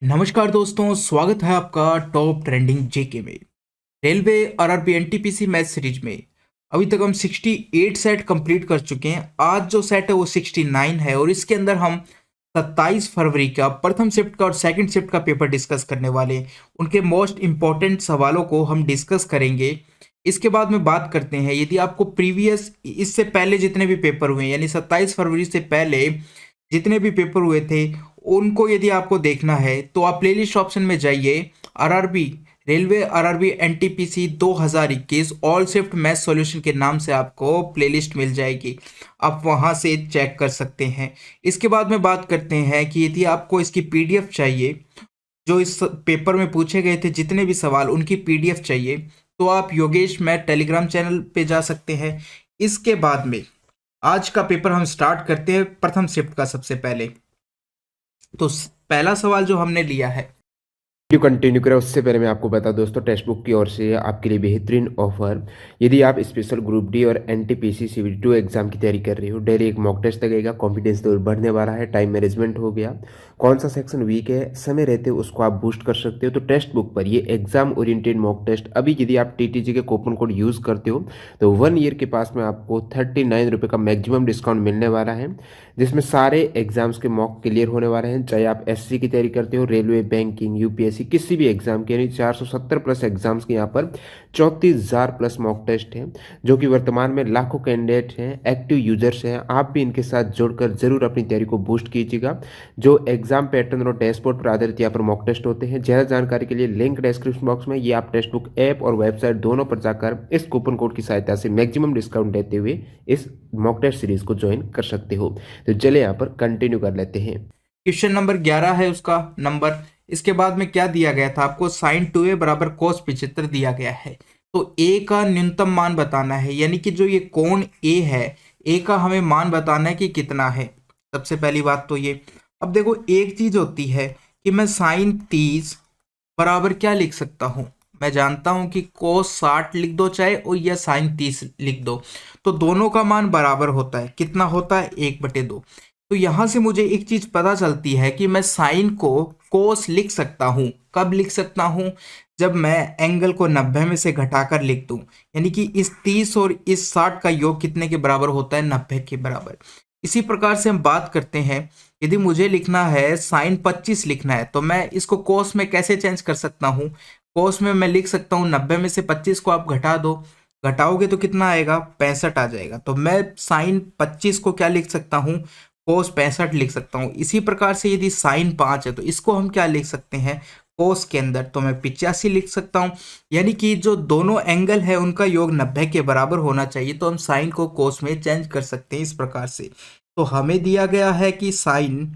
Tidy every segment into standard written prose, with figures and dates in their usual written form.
नमस्कार दोस्तों, स्वागत है आपका टॉप ट्रेंडिंग जेके में। Railway RRB NTPC math series में अभी तक हम 68 सेट कंप्लीट कर चुके हैं। आज जो सेट है वो 69 है और इसके अंदर हम 27 फरवरी का प्रथम शिफ्ट का और सेकंड शिफ्ट का पेपर डिस्कस करने वाले हैं। उनके मोस्ट इंपॉर्टेंट सवालों को हम डिस्कस करेंगे। इसके बाद में बात करते हैं, यदि आपको प्रीवियस इससे पहले जितने भी पेपर हुए हैं, यानी 27 फरवरी से पहले जितने भी पेपर हुए थे, उनको यदि आपको देखना है तो आप प्लेलिस्ट ऑप्शन में जाइए। RRB railway RRB NTPC 2021 all shift math solution के नाम से आपको प्लेलिस्ट मिल जाएगी। आप वहां से चेक कर सकते हैं। इसके बाद में बात करते हैं कि यदि आपको इसकी पीडीएफ चाहिए, जो इस पेपर में पूछे गए थे जितने भी सवाल, उनकी पीडीएफ चाहिए, तो आप योगेश मैथ टेलीग्राम चैनल पे जा सकते हैं। इसके बाद में आज का पेपर हम स्टार्ट करते हैं प्रथम शिफ्ट का। सबसे पहले तो पहला सवाल जो हमने लिया है, वीडियो कंटिन्यू करें उससे पहले मैं आपको बता दोस्तों, टेक्स्ट बुक की ओर से आपके लिए बेहतरीन ऑफर। यदि आप स्पेशल ग्रुप डी और एनटीपीसी सीवीटी 2 एग्जाम की तैयारी कर रहे हो, डेली एक मॉक टेस्ट लगेगा, कॉन्फिडेंस लेवल बढ़ने वाला है, टाइम मैनेजमेंट हो गया, कौन सा सेक्शन वीक है, समय रहते उसको आप बूस्ट कर सकते हो। तो टेक्स्ट बुक पर ये एग्जाम ओरिएंटेड मॉक टेस्ट अभी यदि आप टीटीजी के कूपन कोड यूज़ करते हो तो 1 ईयर के पास में आपको 39 रुपये का मैक्सिमम डिस्काउंट मिलने वाला है, जिसमें सारे एग्जाम्स के मॉक क्लियर होने वाले हैं। चाहे आप एससी की तैयारी करते हो, रेलवे, बैंकिंग, यूपीएससी, किसी भी एग्जाम के, यानी 470 प्लस एग्जाम्स के यहाँ पर 34,000 प्लस मॉक टेस्ट हैं, जो कि वर्तमान में लाखों कैंडिडेट हैं, एक्टिव यूजर्स हैं। आप भी इनके साथ जुड़कर जरूर अपनी तैयारी को बूस्ट कीजिएगा। जो एग्जाम पैटर्न और डैशबोर्ड पर आधारित यहाँ पर मॉक टेस्ट होते हैं। ज़्यादा जानकारी के लिए लिंक डिस्क्रिप्शन बॉक्स में, ये आप टेक्स्ट बुक ऐप और वेबसाइट दोनों पर जाकर इस कूपन कोड की सहायता से मैक्सिमम डिस्काउंट लेते हुए इस मॉक टेस्ट सीरीज को ज्वाइन कर सकते हो। तो चले यहाँ पर कंटिन्यू कर लेते हैं। क्वेश्चन नंबर 11 है उसका नंबर। इसके बाद में क्या दिया गया था आपको, साइन 2a बराबर कोस 75 दिया गया है। तो a का न्यूनतम मान बताना है, यानी कि जो ये कोण a है, a का हमें मान बताना है कि कितना है। सबसे पहली बात तो ये। अब देखो, एक चीज होती है कि मैं साइन 30 बराबर क्या लिख सकता हूँ। मैं जानता हूं कि कोस 60 लिख दो चाहे, और या साइन 30 लिख दो, तो दोनों का मान बराबर होता है। कितना होता है? 1/2। तो यहां से मुझे एक चीज पता चलती है कि मैं साइन को कोस लिख सकता हूं। कब लिख सकता हूं? जब मैं एंगल को 90 में से घटाकर लिख दूं, यानी कि इस 30 और इस 60 का योग कितने के बराबर होता है? 90 के बराबर। इसी प्रकार से हम बात करते हैं, यदि मुझे लिखना है साइन 25 लिखना है, तो मैं इसको कोस में कैसे चेंज कर सकता हूँ? कोस में मैं लिख सकता हूँ 90 में से 25 को आप घटा दो, घटाओगे तो कितना आएगा? 65 आ जाएगा। तो मैं साइन 25 को क्या लिख सकता हूँ? कोस 65 लिख सकता हूँ। इसी प्रकार से यदि साइन 5 है तो इसको हम क्या लिख सकते हैं? कोस के अंदर तो मैं 85 लिख सकता हूँ। यानी कि जो दोनों एंगल है उनका योग 90 के बराबर होना चाहिए, तो हम साइन को कोस में चेंज कर सकते हैं इस प्रकार से। तो हमें दिया गया है कि साइन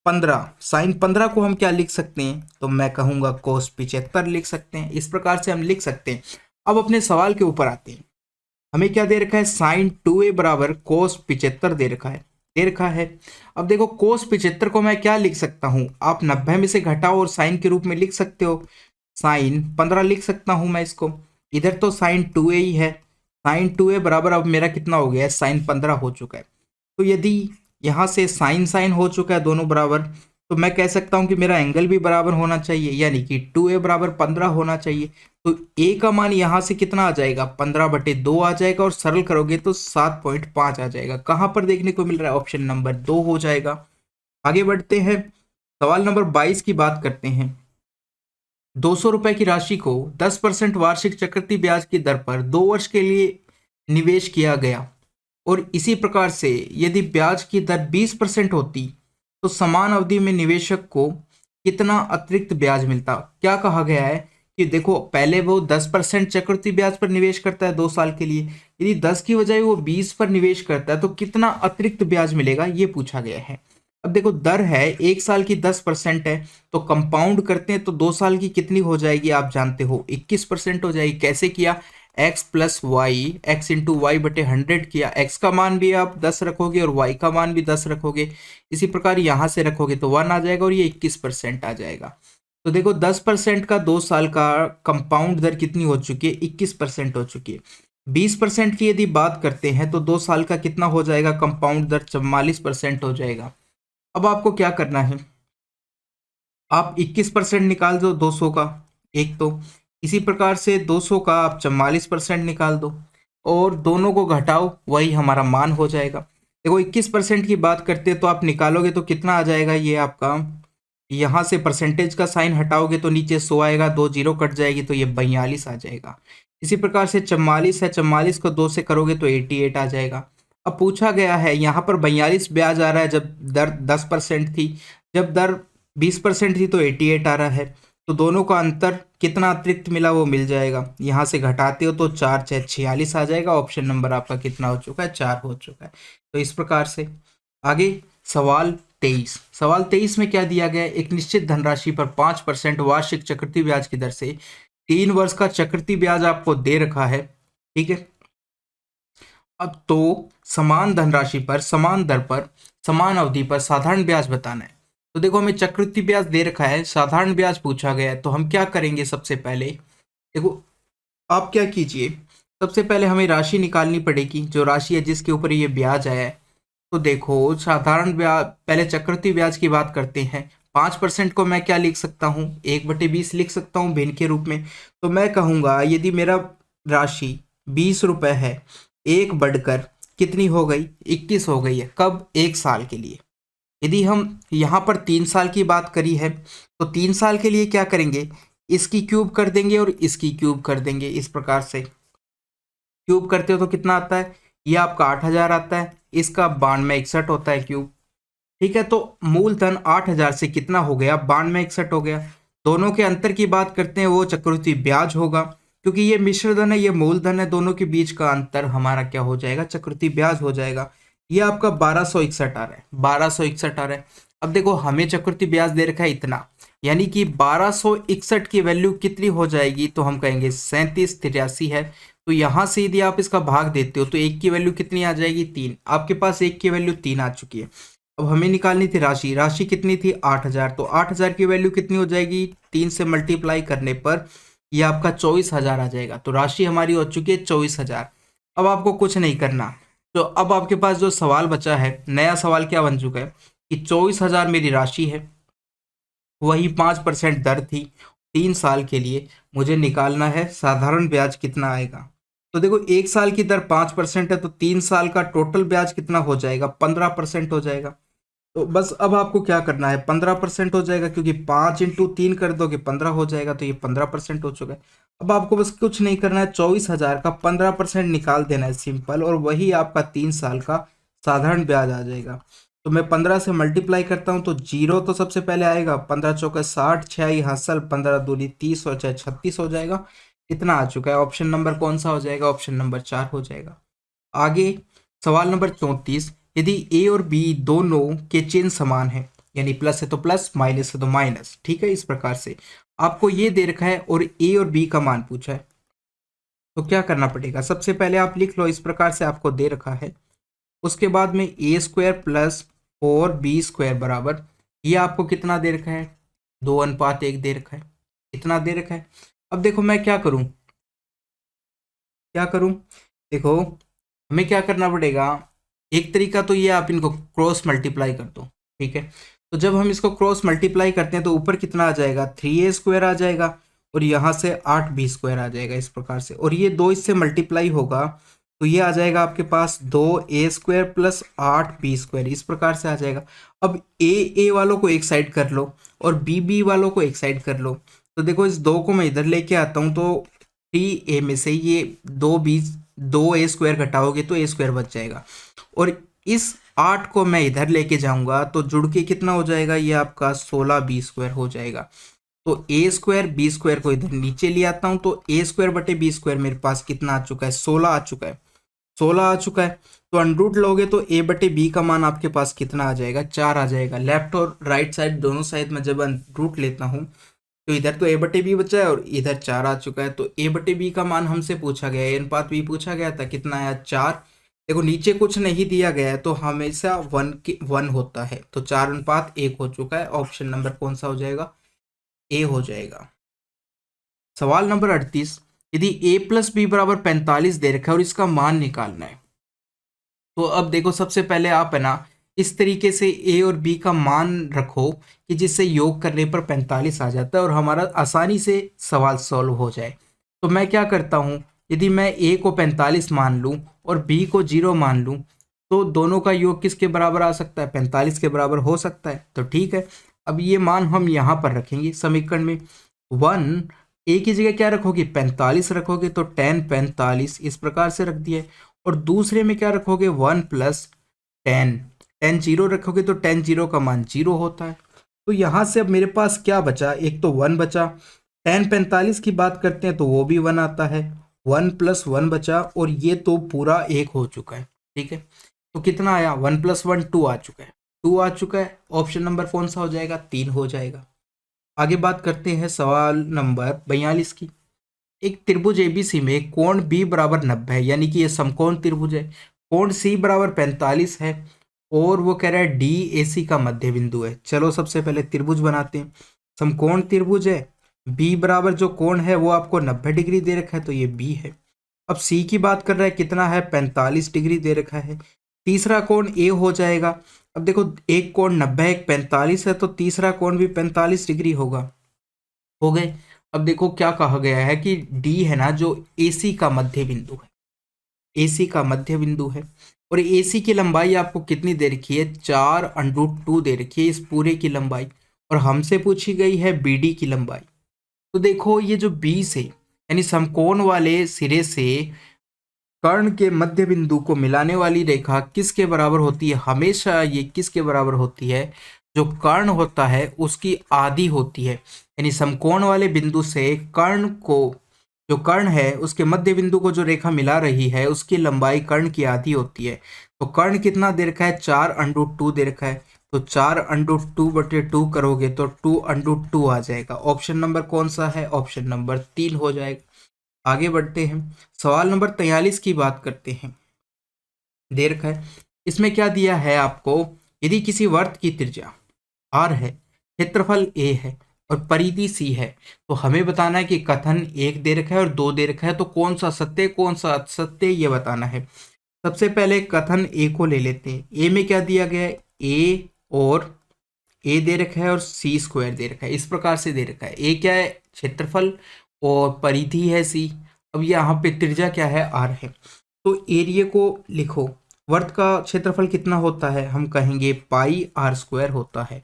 15 को हम क्या लिख सकते हैं? तो मैं कहूंगा कोस 75 लिख सकते हैं। इस प्रकार से हम लिख सकते हैं। अब अपने सवाल के ऊपर आते हैं। हमें क्या दे रखा है? साइन 2a बराबर कोस 75 दे रखा है। अब देखो, कोस 75 को मैं क्या लिख सकता हूं? आप 90 में से घटाओ और साइन के रूप में लिख सकते हो। साइन 15 लिख सकता हूं मैं इसको। इधर तो साइन 2a ही है। साइन 2a बराबर अब मेरा कितना हो गया है? साइन 15 हो चुका है। तो यदि यहाँ से साइन साइन हो चुका है दोनों बराबर, तो मैं कह सकता हूँ कि मेरा एंगल भी बराबर होना चाहिए, यानी कि 2a बराबर 15 होना चाहिए। तो a का मान यहाँ से कितना आ जाएगा? 15/2 आ जाएगा, और सरल करोगे तो 7.5 आ जाएगा। कहाँ पर देखने को मिल रहा है? ऑप्शन नंबर 2 हो जाएगा। आगे बढ़ते हैं, सवाल नंबर 22 की बात करते हैं। 200 रुपए की राशि को 10% वार्षिक चक्रवृद्धि ब्याज की दर पर 2 वर्ष के लिए निवेश किया गया, और इसी प्रकार से यदि ब्याज की दर 20% होती तो समान अवधि में निवेशक को कितना अतिरिक्त ब्याज मिलता? क्या कहा गया है कि देखो, पहले वो 10% चक्रवृद्धि ब्याज पर निवेश करता है 2 साल के लिए, यदि 10 की बजाय वो 20 पर निवेश करता है तो कितना अतिरिक्त ब्याज मिलेगा, ये पूछा गया है। अब देखो, दर है 1 साल की 10% है, तो कंपाउंड करते हैं तो 2 साल की कितनी हो जाएगी? आप जानते हो 21% हो जाएगी। कैसे किया? X plus y, x into y बटे 100 किया। एक्स का मान भी आप 10 रखोगे और वाई का मान भी 10 रखोगे। इसी प्रकार यहाँ से रखोगे तो 1 आ जाएगा, और ये 21% आ जाएगा। तो देखो, 10% का 2 साल का कंपाउंड दर कितनी हो चुकी है? 21% हो चुकी है। 20% की यदि बात करते हैं तो 2 साल का कितना हो जाएगा कंपाउंड दर? 44% हो जाएगा। अब आपको क्या करना है, आप 21% निकाल दो 200 का, एक तो इसी प्रकार से 200 का आप 44% निकाल दो और दोनों को घटाओ, वही हमारा मान हो जाएगा। देखो 21% की बात करते हैं तो आप निकालोगे तो कितना आ जाएगा, ये आपका यहाँ से परसेंटेज का साइन हटाओगे तो नीचे 100 आएगा, 2 जीरो कट जाएगी तो ये 42 आ जाएगा। इसी प्रकार से 44 है, 44 को 2 से करोगे तो 88 आ जाएगा। अब पूछा गया है यहाँ पर 42 ब्याज आ रहा है जब दर 10% थी, जब दर 20% थी तो 88 आ रहा है। तो दोनों का अंतर कितना अतिरिक्त मिला वो मिल जाएगा, यहाँ से घटाते हो तो 4 6 46 आ जाएगा। ऑप्शन नंबर आपका कितना हो चुका है, 4 हो चुका है। तो इस प्रकार से आगे सवाल 23। सवाल 23 में क्या दिया गया है, एक निश्चित धनराशि पर 5% वार्षिक चक्रवृद्धि ब्याज की दर से 3 वर्ष का चक्रवृद्धि ब्याज आपको दे रखा है, ठीक है। अब तो समान धनराशि पर समान दर पर समान अवधि पर साधारण ब्याज बताना है। तो देखो हमें चक्रवृद्धि ब्याज दे रखा है, साधारण ब्याज पूछा गया है, तो हम क्या करेंगे, सबसे पहले देखो आप क्या कीजिए, सबसे पहले हमें राशि निकालनी पड़ेगी, जो राशि है जिसके ऊपर ये ब्याज आया है। तो देखो साधारण ब्याज, पहले चक्रवृद्धि ब्याज की बात करते हैं। 5% को मैं क्या लिख सकता हूँ, 1/20 लिख सकता हूँ भिन्न के रूप में। तो मैं कहूँगा यदि मेरा राशि 20 रुपये है, एक बढ़कर कितनी हो गई, 21 हो गई है, कब, 1 साल के लिए। यदि हम यहाँ पर 3 साल की बात करी है तो 3 साल के लिए क्या करेंगे, इसकी क्यूब कर देंगे और इसकी क्यूब कर देंगे। इस प्रकार से क्यूब करते हो तो कितना आता है, ये आपका 8,000 आता है, इसका 9261 होता है क्यूब, ठीक है। तो मूलधन 8,000 से कितना हो गया, 9261 हो गया। दोनों के अंतर की बात करते हैं, वो चक्रवृद्धि ब्याज होगा, क्योंकि ये मिश्र धन है, ये मूलधन है, दोनों के बीच का अंतर हमारा क्या हो जाएगा, चक्रवृद्धि ब्याज हो जाएगा। ये आपका 1261 आ रहा है, 1261 आ रहा है। अब देखो हमें चक्रवृद्धि ब्याज दे रखा है इतना, यानी कि 1261 की वैल्यू कितनी हो जाएगी, तो हम कहेंगे 3783 है। तो यहाँ से यदि आप इसका भाग देते हो तो एक की वैल्यू कितनी आ जाएगी, 3। आपके पास एक की वैल्यू 3 आ चुकी है। अब हमें निकालनी थी राशि, राशि कितनी थी, 8,000। तो 8,000 की वैल्यू कितनी हो जाएगी, 3 से मल्टीप्लाई करने पर ये आपका 24,000 आ जाएगा। तो राशि हमारी हो चुकी है 24,000। अब आपको कुछ नहीं करना, तो अब आपके पास जो सवाल बचा है, नया सवाल क्या बन चुका है कि 24,000 मेरी राशि है, वही 5% दर थी, 3 साल के लिए मुझे निकालना है साधारण ब्याज कितना आएगा। तो देखो 1 साल की दर 5% है, तो 3 साल का टोटल ब्याज कितना हो जाएगा, 15% हो जाएगा। तो बस अब आपको क्या करना है, 15% हो जाएगा, क्योंकि 5 × 3 कर दोगे 15 हो जाएगा, तो ये 15% हो चुका है। अब आपको बस कुछ नहीं करना है, 24,000 का 15% निकाल देना है सिंपल, और वही आपका 3 साल का साधारण ब्याज आ जाएगा। तो मैं 15 से मल्टीप्लाई करता हूँ तो जीरो तो सबसे पहले आएगा, 15 चौका 60, 6 ही हासिल, 15 दूनी 30 और 6 36 हो जाएगा। इतना आ चुका है। ऑप्शन नंबर कौन सा हो जाएगा, ऑप्शन नंबर 4 हो जाएगा। आगे सवाल नंबर 34। यदि ए और बी दोनों के चिन्ह समान है, यानी प्लस है तो प्लस, माइनस है तो माइनस, ठीक है। इस प्रकार से आपको ये दे रखा है और ए और बी का मान पूछा है, तो क्या करना पड़ेगा, सबसे पहले आप लिख लो, इस प्रकार से आपको दे रखा है। उसके बाद में A² प्लस 4B² बराबर, ये आपको कितना दे रखा है, 2:1 दे रखा है, इतना दे रखा है। अब देखो मैं क्या करूं, क्या करूं, देखो हमें क्या करना पड़ेगा, एक तरीका तो ये आप इनको क्रॉस मल्टीप्लाई कर दो, ठीक है। तो जब हम इसको क्रॉस मल्टीप्लाई करते हैं तो ऊपर कितना आ जाएगा, 3A² आ जाएगा, और यहाँ से 8B² आ जाएगा इस प्रकार से, और ये दो इससे मल्टीप्लाई होगा तो ये आ जाएगा आपके पास 2A² प्लस 8B², इस प्रकार से आ जाएगा। अब ए वालों को एक साइड कर लो और बी वालों को एक साइड कर लो। तो देखो इस दो को मैं इधर लेके आता हूँ, तो 3A में से ये 2A² घटाओगे तो A² बच जाएगा, और इस 8 को मैं इधर लेके जाऊंगा तो जुड़ के कितना हो जाएगा, ये आपका 16B² हो जाएगा। तो A² B² को इधर नीचे ले आता हूं, तो A²/B² मेरे पास कितना आ चुका है, 16 आ चुका है, 16 आ चुका है। तो अंडरूट लोगे तो A/B का मान आपके पास कितना आ जाएगा, 4 आ जाएगा। लेफ्ट और राइट साइड दोनों साइड में जब अंडरूट लेता हूँ तो इधर तो A/B बचा है और इधर 4 आ चुका है। तो A/B का मान हमसे पूछा गया है, A अनुपात B पूछा गया था, कितना आया, 4। देखो नीचे कुछ नहीं दिया गया है तो हमेशा 1 होता है, तो 4:1 हो चुका है। ऑप्शन नंबर कौन सा हो जाएगा, ए हो जाएगा। सवाल नंबर 38। यदि A+B बराबर 45 दे रखा है और इसका मान निकालना है, तो अब देखो सबसे पहले आप है ना इस तरीके से ए और बी का मान रखो कि जिससे योग करने पर 45 आ जाता है और हमारा आसानी से सवाल सॉल्व हो जाए। तो मैं क्या करता हूँ, यदि मैं ए को 45 मान लूँ और बी को 0 मान लूँ, तो दोनों का योग किसके बराबर आ सकता है, 45 के बराबर हो सकता है। तो ठीक है, अब ये मान हम यहाँ पर रखेंगे समीकरण में। 1 ए की जगह क्या रखोगे, 45 रखोगे, तो 10 45 इस प्रकार से रख दिया है। और दूसरे में क्या रखोगे, 1 + 10, 10 0 रखोगे तो 10 0 का मान 0 होता है। तो यहाँ से अब मेरे पास क्या बचा, एक तो 1 बचा, 10 45 की बात करते हैं तो वो भी 1 आता है, 1 + 1 बचा, और ये तो पूरा 1 हो चुका है। ठीक है, तो कितना आया, 1 + 1 2 आ चुका है, 2 आ चुका है। ऑप्शन नंबर कौन सा हो जाएगा, 3 हो जाएगा। आगे बात करते हैं सवाल नंबर 42 की। एक त्रिभुज एबीसी में कोण बी बराबर 90 है, यानी कि ये समकोण त्रिभुज है। कोण सी बराबर 45 है और वो कह रहा है डी ए सी का मध्य बिंदु है। चलो सबसे पहले त्रिभुज बनाते हैं। समकोण त्रिभुज है, बी बराबर जो कोण है वो आपको 90 डिग्री दे रखा है, तो ये बी है। अब सी की बात कर रहा है, कितना है, 45 डिग्री दे रखा है। तीसरा कोण ए हो जाएगा। अब देखो, एक कोण 90 है, एक 45 है, तो तीसरा कोण भी 45 डिग्री होगा। हो गए। अब देखो क्या कहा गया है कि डी है ना, जो एसी का मध्य बिंदु है, एसी का मध्य बिंदु है। और एसी की लंबाई आपको कितनी दे रखी है, 4√2 दे रखी है इस पूरे की लंबाई। और हमसे पूछी गई है बीडी की लंबाई। तो देखो, ये जो बी से यानी समकोण वाले सिरे से कर्ण के मध्य बिंदु को मिलाने वाली रेखा किसके बराबर होती है, हमेशा ये किसके बराबर होती है, जो कर्ण होता है उसकी आधी होती है। यानी समकोण वाले बिंदु से कर्ण को, जो कर्ण है उसके मध्य बिंदु को जो रेखा मिला रही है उसकी लंबाई कर्ण की आधी होती है। तो कर्ण कितना दे रखा है, 4√2 दे रखा है। तो 4√2/2 करोगे तो 2√2 आ जाएगा। ऑप्शन नंबर कौन सा है, ऑप्शन नंबर 3 हो जाएगा। आगे बढ़ते हैं, सवाल नंबर 43 की बात करते हैं। दे रखा है, इसमें क्या दिया है आपको, यदि किसी वर्त की त्रिज्या r है, क्षेत्रफल a है और परिधि c है, तो हमें बताना है कि कथन 1 दे रखा है और 2 दे रखा है, तो कौन सा सत्य कौन सा असत्य ये बताना है। सबसे पहले कथन a को ले लेते हैं। a में क्या दिया गया है, a और a दे रखा है और c² दे रखा है, इस प्रकार से दे रखा है। a क्या है, क्षेत्रफल, और परिधि है c। अब यहाँ पे त्रिज्या क्या है, r है। तो एरिया को लिखो, वर्त का क्षेत्रफल कितना होता है, हम कहेंगे πr² होता है।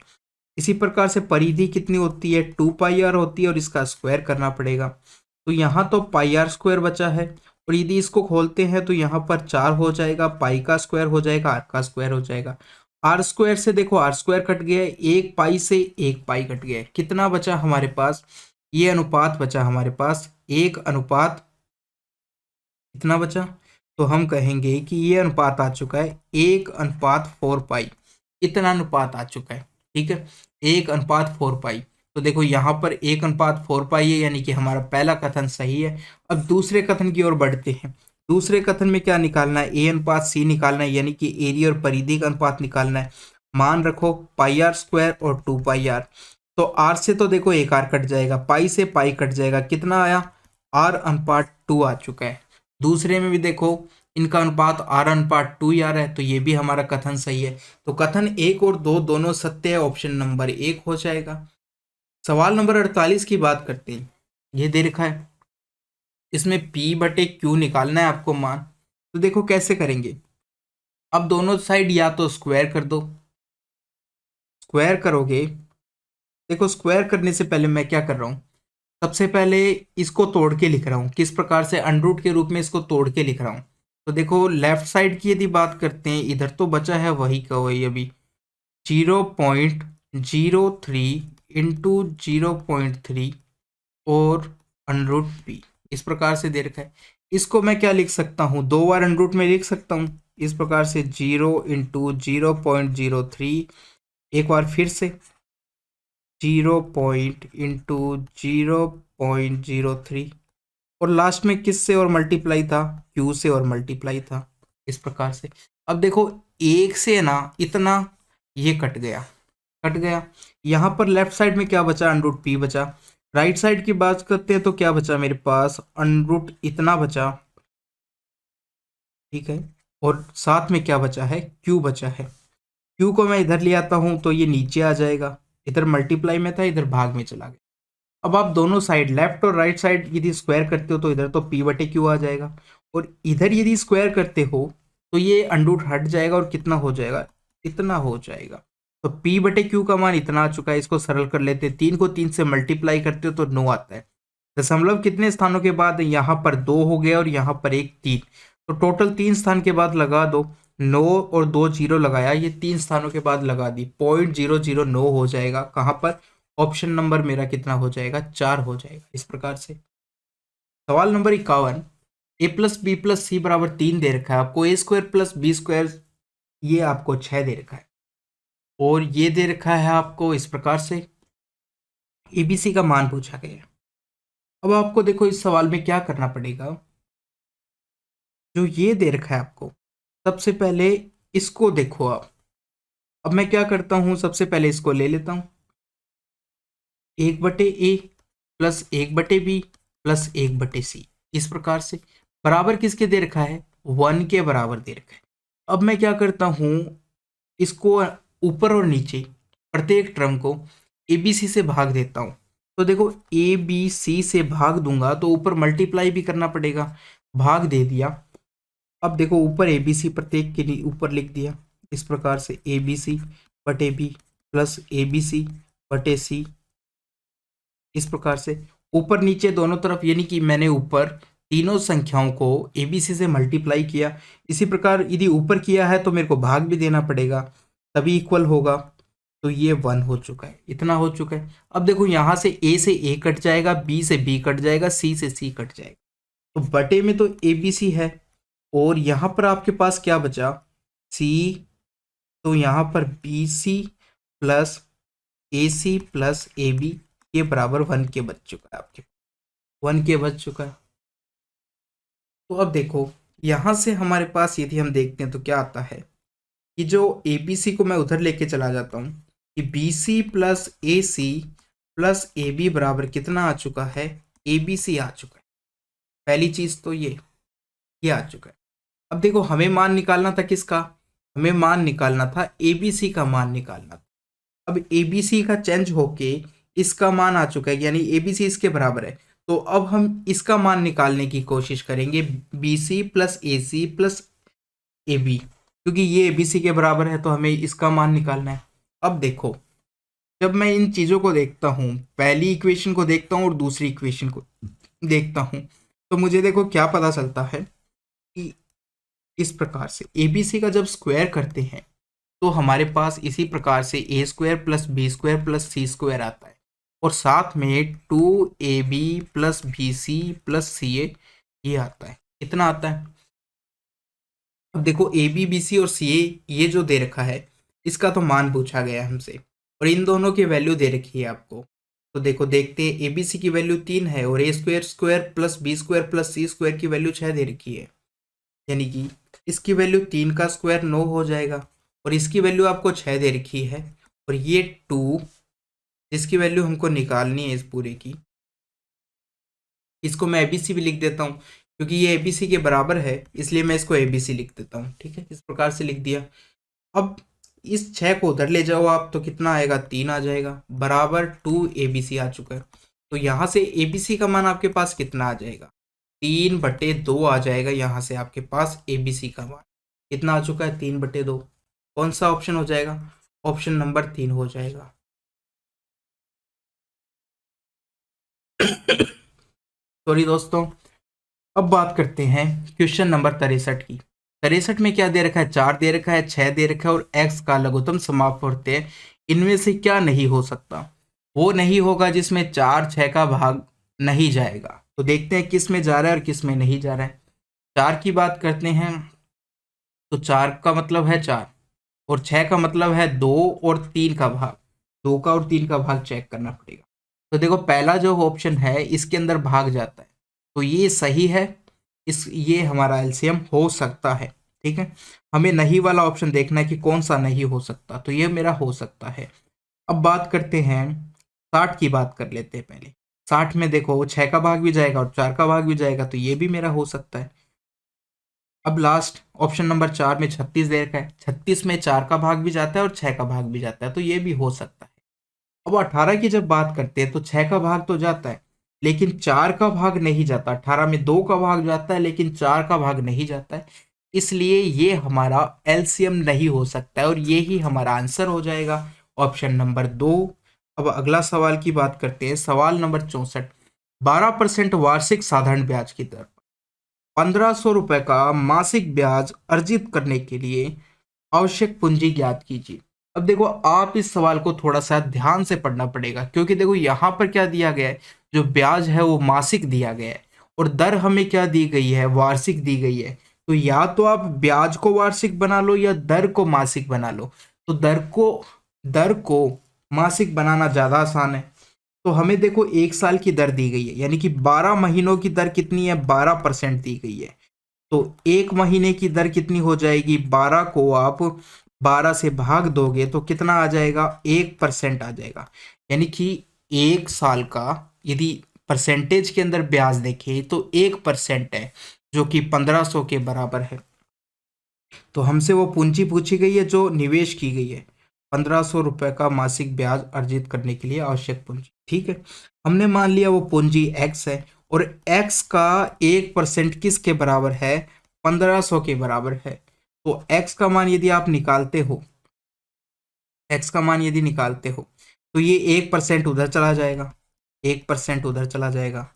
इसी प्रकार से परिधि कितनी होती है, 2πr होती है, और इसका स्क्वायर करना पड़ेगा। तो यहाँ तो πr² बचा है, और यदि इसको खोलते हैं तो यहाँ पर 4 हो जाएगा, पाई का स्क्वायर हो जाएगा, आर का स्क्वायर हो जाएगा। r² से देखो r² कट गया है, 1 पाई से 1 पाई कट गया है, कितना बचा हमारे पास, ये अनुपात बचा हमारे पास, 1 अनुपात कितना बचा, तो हम कहेंगे कि ये अनुपात आ चुका है 1:4 पाई, इतना अनुपात आ चुका है। ठीक है, 1:4 पाई। तो देखो यहाँ पर 1:4 पाई है, यानी कि हमारा पहला कथन सही है। अब दूसरे कथन की ओर बढ़ते हैं। दूसरे कथन में क्या निकालना है, a/c निकालना है, यानी कि एरिया और परिधि का अनुपात निकालना है। मान रखो πr² और 2πr। तो r से तो देखो 1 r कट जाएगा, पाई से पाई कट जाएगा, कितना आया, r/2 आ चुका है। दूसरे में भी देखो, इनका अनुपात r/2 ही आ रहा है, तो ये भी हमारा कथन सही है। तो कथन 1 और 2 दोनों सत्य है, ऑप्शन नंबर 1 हो जाएगा। सवाल नंबर 48 की बात करते हैं। ये दे रखा है, इसमें p/q निकालना है आपको मान। तो देखो कैसे करेंगे, अब दोनों साइड या तो स्क्वायर कर दो, स्क्वायर करोगे, देखो स्क्वायर करने से पहले मैं क्या कर रहा हूँ, सबसे पहले इसको तोड़ के लिख रहा हूँ, किस प्रकार से, अंडरूट के रूप में इसको तोड़ के लिख रहा हूँ। तो देखो लेफ्ट साइड की यदि बात करते हैं, इधर तो बचा है वही का वही अभी 0.03 इंटू 0.3 और √p, इस प्रकार से दे रखा है। इसको मैं क्या लिख सकता हूँ, 2 बार अंडरूट में लिख सकता हूँ, इस प्रकार से 0 इंटू 0.03, एक बार फिर से 0 पॉइंट इंटू 0.03, और लास्ट में किस से और मल्टीप्लाई था, q से और मल्टीप्लाई था, इस प्रकार से। अब देखो 1 से ना इतना ये कट गया, कट गया। यहाँ पर लेफ्ट साइड में क्या बचा, √p बचा। राइट साइड की बात करते हैं तो क्या बचा मेरे पास, √ इतना बचा। ठीक है, और साथ में क्या बचा है, q बचा है। क्यू को मैं इधर ले आता हूँ तो ये नीचे आ जाएगा, इधर मल्टीप्लाई में था, इधर भाग में चला गया। अब आप दोनों साइड लेफ्ट और राइट साइड यदि स्क्वायर करते हो तो इधर तो p बटे क्यू आ जाएगा, और इधर यदि स्क्वायर करते हो तो ये अंडूट हट जाएगा और कितना हो जाएगा, इतना हो जाएगा। तो p बटे क्यू का मान इतना आ चुका है। इसको सरल कर लेते हैं, 3 को 3 से मल्टीप्लाई करते हो तो 9 आता है। दशमलव कितने स्थानों के बाद, यहाँ पर 2 हो गया और यहाँ पर एक 3, तो टोटल 3 स्थान के बाद लगा दो। 9 और 2 जीरो लगाया, ये 3 स्थानों के बाद लगा दी, 0.009 हो जाएगा। कहाँ पर, ऑप्शन नंबर मेरा कितना हो जाएगा, 4 हो जाएगा। इस प्रकार से सवाल नंबर 51, ए प्लस बी प्लस सी बराबर 3 दे रखा है आपको, ए स्क्वायर प्लस बी स्क्वायर ये आपको 6 दे रखा है, और ये दे रखा है आपको इस प्रकार से एबीसी का मान पूछा गया है। अब आपको देखो इस सवाल में क्या करना पड़ेगा, जो ये दे रखा है आपको, सबसे पहले इसको देखो आप। अब मैं क्या करता हूँ, सबसे पहले इसको ले लेता हूँ, 1/a plus 1/b plus 1/c, इस प्रकार से बराबर किसके दे रखा है, 1 के बराबर दे रखा है। अब मैं क्या करता हूँ, इसको ऊपर और नीचे प्रत्येक टर्म को ए बी सी से भाग देता हूँ। तो देखो ए बी सी से भाग दूंगा तो ऊपर मल्टीप्लाई भी करना पड़ेगा, भाग दे दिया। अब देखो ऊपर ए बी सी प्रत्येक के लिए ऊपर लिख दिया, इस प्रकार से ए बी सी बटे b plus a b c बटे सी, इस प्रकार से ऊपर नीचे दोनों तरफ, यानी कि मैंने ऊपर तीनों संख्याओं को एबीसी से मल्टीप्लाई किया। इसी प्रकार यदि ऊपर किया है तो मेरे को भाग भी देना पड़ेगा, तभी इक्वल होगा। तो ये 1 हो चुका है, इतना हो चुका है। अब देखो यहाँ से ए कट जाएगा, बी से बी कट जाएगा, सी से सी कट जाएगा, तो बटे में तो ए बी सी है, और यहाँ पर आपके पास क्या बचा, सी, तो यहाँ पर b C plus a c plus a b, ये बराबर 1 के बच चुका है, आपके 1 के बच चुका है। तो अब देखो यहाँ से हमारे पास यदि हम देखते हैं तो क्या आता है कि जो ए बी सी को मैं उधर लेके चला जाता हूँ कि b C plus a b बराबर कितना आ चुका है, ए बी सी आ चुका है। पहली चीज़ तो ये आ चुका है। अब देखो हमें मान निकालना था किसका, हमें मान निकालना था ए बी सी का मान निकालना था। अब ए बी सी का चेंज होके इसका मान आ चुका है, यानी ए बी सी इसके बराबर है। तो अब हम इसका मान निकालने की कोशिश करेंगे, b C plus a b, क्योंकि ये ए बी सी के बराबर है तो हमें इसका मान निकालना है। अब देखो जब मैं इन चीज़ों को देखता हूँ, पहली इक्वेशन को देखता हूँ और दूसरी इक्वेशन को देखता हूँ, तो मुझे देखो क्या पता चलता है कि इस प्रकार से ए बी सी का जब स्क्वायर करते हैं तो हमारे पास इसी प्रकार से A square plus B square plus C square आता है, और साथ में 2ab plus B C plus C A ये आता है, इतना आता है। अब देखो ए बी बी सी और सी ए ये जो दे रखा है इसका तो मान पूछा गया है हमसे, और इन दोनों की वैल्यू दे रखी है आपको। तो देखो देखते हैं, ए बी सी की वैल्यू 3 है और A square square plus B square plus C square की वैल्यू 6 दे रखी है, यानी कि इसकी वैल्यू 3 का स्क्वायर 9 हो जाएगा, और इसकी वैल्यू आपको 6 दे रखी है, और ये 2 जिसकी वैल्यू हमको निकालनी है इस पूरे की, इसको मैं एबीसी भी लिख देता हूँ क्योंकि ये एबीसी के बराबर है, इसलिए मैं इसको एबीसी लिख देता हूँ। ठीक है, इस प्रकार से लिख दिया। अब इस 6 को उधर ले जाओ आप तो कितना आएगा, 3 आ जाएगा, बराबर 2 एबीसी आ चुका है। तो यहाँ से एबीसी का मान आपके पास कितना आ जाएगा, 3/2 आ जाएगा। यहाँ से आपके पास एबीसी का मान कितना आ चुका है, 3/2। कौन सा ऑप्शन हो जाएगा, ऑप्शन नंबर 3 हो जाएगा। सॉरी दोस्तों, अब बात करते हैं क्वेश्चन नंबर 63 की। 63 में क्या दे रखा है, 4 दे रखा है, 6 दे रखा है, और x का लघुत्तम समापवर्त्य है। इनमें से क्या नहीं हो सकता, वो नहीं होगा जिसमें 4 6 का भाग नहीं जाएगा। तो देखते हैं किस में जा रहा है और किस में नहीं जा रहा है। 4 की बात करते हैं तो 4 का मतलब है 4, और 6 का मतलब है 2 और 3 का भाग, 2 का और 3 का भाग चेक करना पड़ेगा। तो देखो पहला जो ऑप्शन है इसके अंदर भाग जाता है, तो ये सही है, ये हमारा एलसीएम हो सकता है। ठीक है, हमें नहीं वाला ऑप्शन देखना है कि कौन सा नहीं हो सकता, तो ये मेरा हो सकता है। अब बात करते हैं 60 की, बात कर लेते हैं पहले। 60 में देखो 6 का भाग भी जाएगा और 4 का भाग भी जाएगा, तो ये भी मेरा हो सकता है। अब लास्ट ऑप्शन नंबर 4 में 36 दे रखा है, 36 में 4 का भाग भी जाता है और 6 का भाग भी जाता है, तो ये भी हो सकता है। अब 18 की जब बात करते हैं तो 6 का भाग तो जाता है लेकिन 4 का भाग नहीं जाता। 18 में 2 का भाग जाता है लेकिन 4 का भाग नहीं जाता है, इसलिए ये हमारा एलसीएम नहीं हो सकता है और ये ही हमारा आंसर हो जाएगा, ऑप्शन नंबर 2। अब अगला सवाल की बात करते हैं, सवाल नंबर 64। 12% वार्षिक साधारण ब्याज की दर, 1500 रुपए का मासिक ब्याज अर्जित करने के लिए आवश्यक पूंजी ज्ञात कीजिए। अब देखो आप इस सवाल को थोड़ा सा ध्यान से पढ़ना पड़ेगा, क्योंकि देखो यहाँ पर क्या दिया गया है, जो ब्याज है वो मासिक दिया गया है और दर हमें क्या दी गई है, वार्षिक दी गई है। तो या तो आप ब्याज को वार्षिक बना लो या दर को मासिक बना लो। तो दर को मासिक बनाना ज्यादा आसान है। तो हमें देखो 1 साल की दर दी गई है, यानी कि 12 महीनों की दर कितनी है, 12% दी गई है। तो 1 महीने की दर कितनी हो जाएगी, 12 को आप 12 से भाग दोगे तो कितना आ जाएगा, 1% आ जाएगा। यानी कि 1 साल का यदि परसेंटेज के अंदर ब्याज देखें तो 1% है, जो कि 1500 के बराबर है। तो हमसे वो पूंजी पूछी गई है जो निवेश की गई है, 1500 रुपए का मासिक ब्याज अर्जित करने के लिए आवश्यक पूंजी। ठीक है, हमने मान लिया वो पूंजी एक्स है और एक्स का 1% किसके बराबर है, 1500 के बराबर है। तो एक्स का मान यदि आप निकालते हो, एक्स का मान यदि निकालते हो तो ये 1% उधर चला जाएगा, 1% उधर चला जाएगा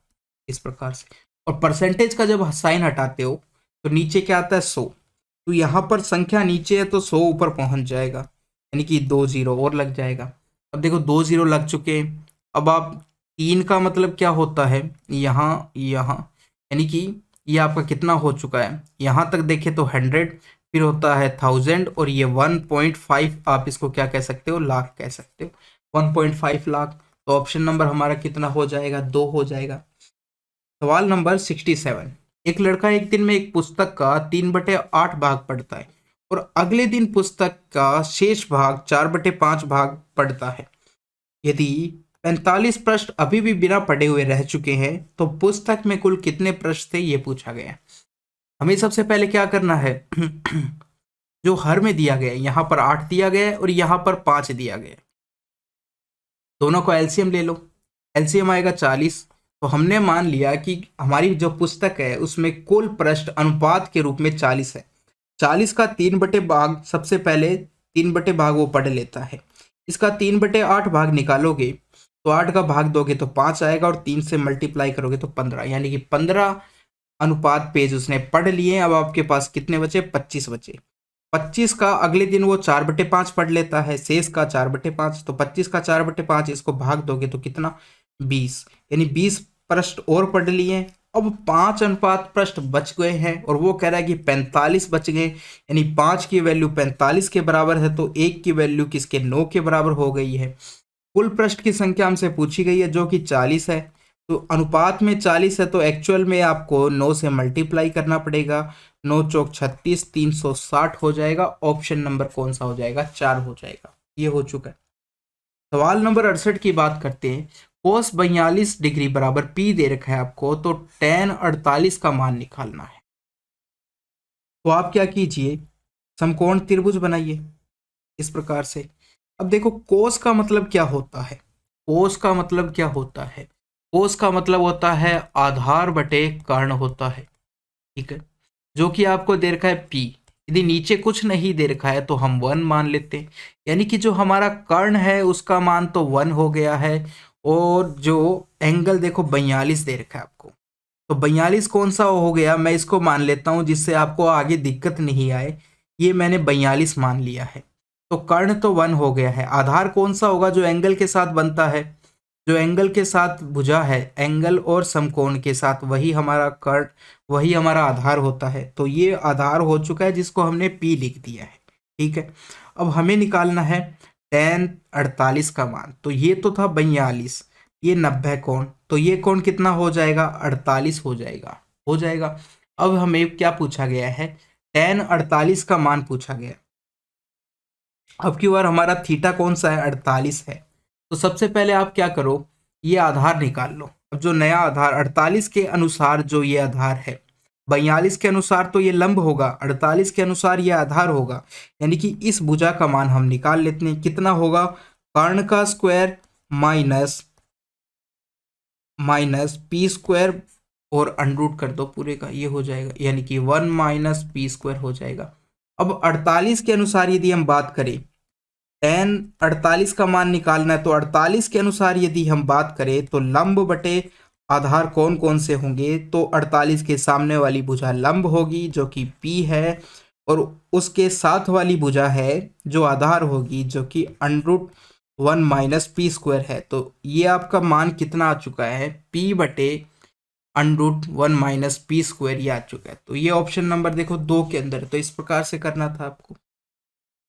इस प्रकार से। और परसेंटेज का जब साइन हटाते हो तो नीचे क्या आता है, 100। तो यहाँ पर संख्या नीचे है तो 100 ऊपर पहुंच जाएगा, यानी कि 2 जीरो और लग जाएगा। अब देखो 2 जीरो लग चुके हैं। अब आप 3 का मतलब क्या होता है, यहाँ यहाँ, यानी कि ये आपका कितना हो चुका है, यहाँ तक देखे तो 100, फिर होता है 1000 और ये 1.5, आप इसको क्या कह सकते हो, लाख कह सकते हो, 1.5 लाख। तो ऑप्शन नंबर हमारा कितना हो जाएगा, 2 हो जाएगा। सवाल नंबर 67। एक लड़का एक दिन में एक पुस्तक का 3/8 भाग पढ़ता है और अगले दिन पुस्तक का शेष भाग 4/5 भाग पढ़ता है। यदि 45 पृष्ठ अभी भी बिना पढ़े हुए रह चुके हैं तो पुस्तक में कुल कितने पृष्ठ थे, ये पूछा गया है। हमें सबसे पहले क्या करना है जो हर में दिया गया है, यहाँ पर 8 दिया गया है और यहाँ पर 5 दिया गया है, दोनों को एलसीएम ले लो। एलसीएम आएगा 40। तो हमने मान लिया कि हमारी जो पुस्तक है उसमें कुल पृष्ठ अनुपात के रूप में 40 है। 40 का 3/भाग, सबसे पहले 3/भाग वो पढ़ लेता है। इसका 3/8 भाग निकालोगे तो 8 का भाग दोगे तो 5 आएगा और 3 से मल्टीप्लाई करोगे तो 15, यानी कि 15 अनुपात पेज उसने पढ़ लिए। अब आपके पास कितने बचे, 25 बचे। 25 का अगले दिन वो 4/5 पढ़ लेता है, शेष का 4/5। तो 25 का 4/5 इसको भाग दोगे तो कितना, 20, यानी 20 पृष्ठ और पढ़ लिए। अब 5 अनुपात पृष्ठ बच गए हैं और वो कह रहा है कि 45 बच गए, यानी 5 की वैल्यू 45 के बराबर है तो 1 की वैल्यू किसके, 9 के बराबर हो गई है। कुल पृष्ठ की संख्या हमसे पूछी गई है जो कि 40 है। तो अनुपात में 40 है तो एक्चुअल में आपको 9 से मल्टीप्लाई करना पड़ेगा। 9 चौक 36, 360 हो जाएगा। ऑप्शन नंबर कौन सा हो जाएगा, 4 हो जाएगा। ये हो चुका है। सवाल नंबर 68 की बात करते हैं। कोस 42 डिग्री बराबर पी दे रखा है आपको, तो tan 48 का मान निकालना है। तो आप क्या कीजिए, समकोण त्रिभुज बनाइए इस प्रकार से। अब देखो कोस का मतलब क्या होता है, कोस का मतलब क्या होता है, कोस का मतलब होता है आधार बटे कर्ण होता है। ठीक है, जो कि आपको दे रखा है पी। यदि नीचे कुछ नहीं दे रखा है तो हम 1 मान लेते हैं, यानी कि जो हमारा कर्ण है उसका मान तो 1 हो गया है। और जो एंगल देखो 42 दे रखा है आपको, तो 42 कौन सा हो गया, मैं इसको मान लेता हूं जिससे आपको आगे दिक्कत नहीं आए। ये मैंने 42 मान लिया है, तो कर्ण तो 1 हो गया है। आधार कौन सा होगा, जो एंगल के साथ बनता है, जो एंगल के साथ भुजा है, एंगल और समकोण के साथ, वही हमारा कर्ण, वही हमारा आधार होता है। तो ये आधार हो चुका है जिसको हमने पी लिख दिया है। ठीक है, अब हमें निकालना है tan 48 का मान। तो ये तो था 42, ये 90 कोण, तो ये कोण कितना हो जाएगा, 48 हो जाएगा, हो जाएगा। अब हमें क्या पूछा गया है, tan 48 का मान पूछा गया। अब की बार हमारा थीटा कौन सा है, 48 है। तो सबसे पहले आप क्या करो, ये आधार निकाल लो। अब जो नया आधार 48 के अनुसार जो ये आधार है 42 के अनुसार तो ये लंब होगा, 48 के अनुसार ये आधार होगा, यानी कि इस भुजा का मान हम निकाल लेते हैं। कितना होगा, कर्ण का स्क्वायर माइनस पी स्क्वायर और अंडरूट कर दो पूरे का, ये हो जाएगा, यानी कि 1 माइनस पी स्क्वायर हो जाएगा। अब 48 के अनुसार यदि हम बात करें, tan 48 का मान निकालना है, तो 48 के अनुसार यदि हम बात करें तो लंब बटे आधार कौन कौन से होंगे, तो 48 के सामने वाली भुजा लंब होगी जो कि P है, और उसके साथ वाली भुजा है जो आधार होगी जो कि अंडरूट 1 माइनस पी स्क्वायर है। तो ये आपका मान कितना आ चुका है, P बटे अंडरूट 1 माइनस पी स्क्वायर, ये आ चुका है। तो ये ऑप्शन नंबर देखो 2 के अंदर, तो इस प्रकार से करना था आपको।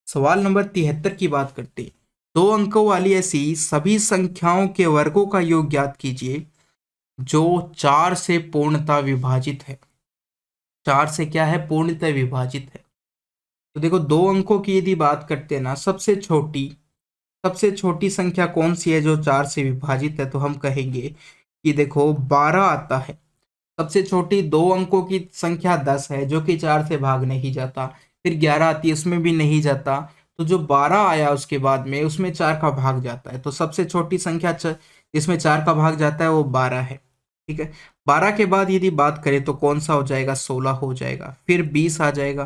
सवाल नंबर 73 की बात करते हैं। 2 अंकों वाली ऐसी सभी संख्याओं के वर्गों का योग ज्ञात कीजिए जो 4 से पूर्णतः विभाजित है। 4 से क्या है, पूर्णतः विभाजित है। तो देखो 2 अंकों की यदि बात करते हैं ना, सबसे छोटी संख्या कौन सी है जो 4 से विभाजित है, तो हम कहेंगे कि देखो 12 आता है। सबसे छोटी 2 अंकों की संख्या 10 है जो कि 4 से भाग नहीं जाता। फिर 11 आती है, उसमें भी नहीं जाता। तो जो 12 आया उसके बाद में, उसमें 4 का भाग जाता है। तो सबसे छोटी संख्या जिसमें 4 का भाग जाता है वो 12 है। ठीक है, 12 के बाद यदि बात करें तो कौन सा हो जाएगा, 16 हो जाएगा, फिर 20 आ जाएगा,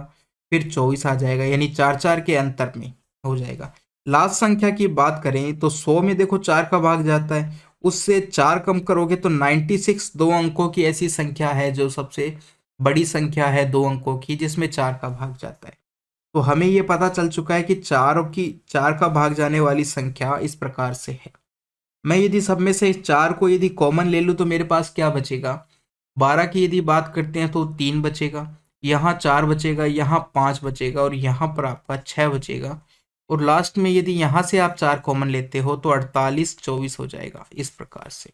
फिर 24 आ जाएगा, यानी 4 के अंतर में हो जाएगा। लास्ट संख्या की बात करें तो 100 में देखो 4 का भाग जाता है, उससे 4 कम करोगे तो 96 2 अंकों की ऐसी संख्या है जो सबसे बड़ी संख्या है 2 अंकों की, जिसमें 4 का भाग जाता है। तो हमें ये पता चल चुका है कि 4 का भाग जाने वाली संख्या इस प्रकार से है। मैं यदि सब में से 4 को यदि कॉमन ले लूँ तो मेरे पास क्या बचेगा, 12 की यदि बात करते हैं तो 3 बचेगा, यहाँ 4 बचेगा, यहाँ 5 बचेगा, और यहाँ पर आपका 6 बचेगा। और लास्ट में यदि यहाँ से आप 4 कॉमन लेते हो तो 48 24 हो जाएगा, इस प्रकार से।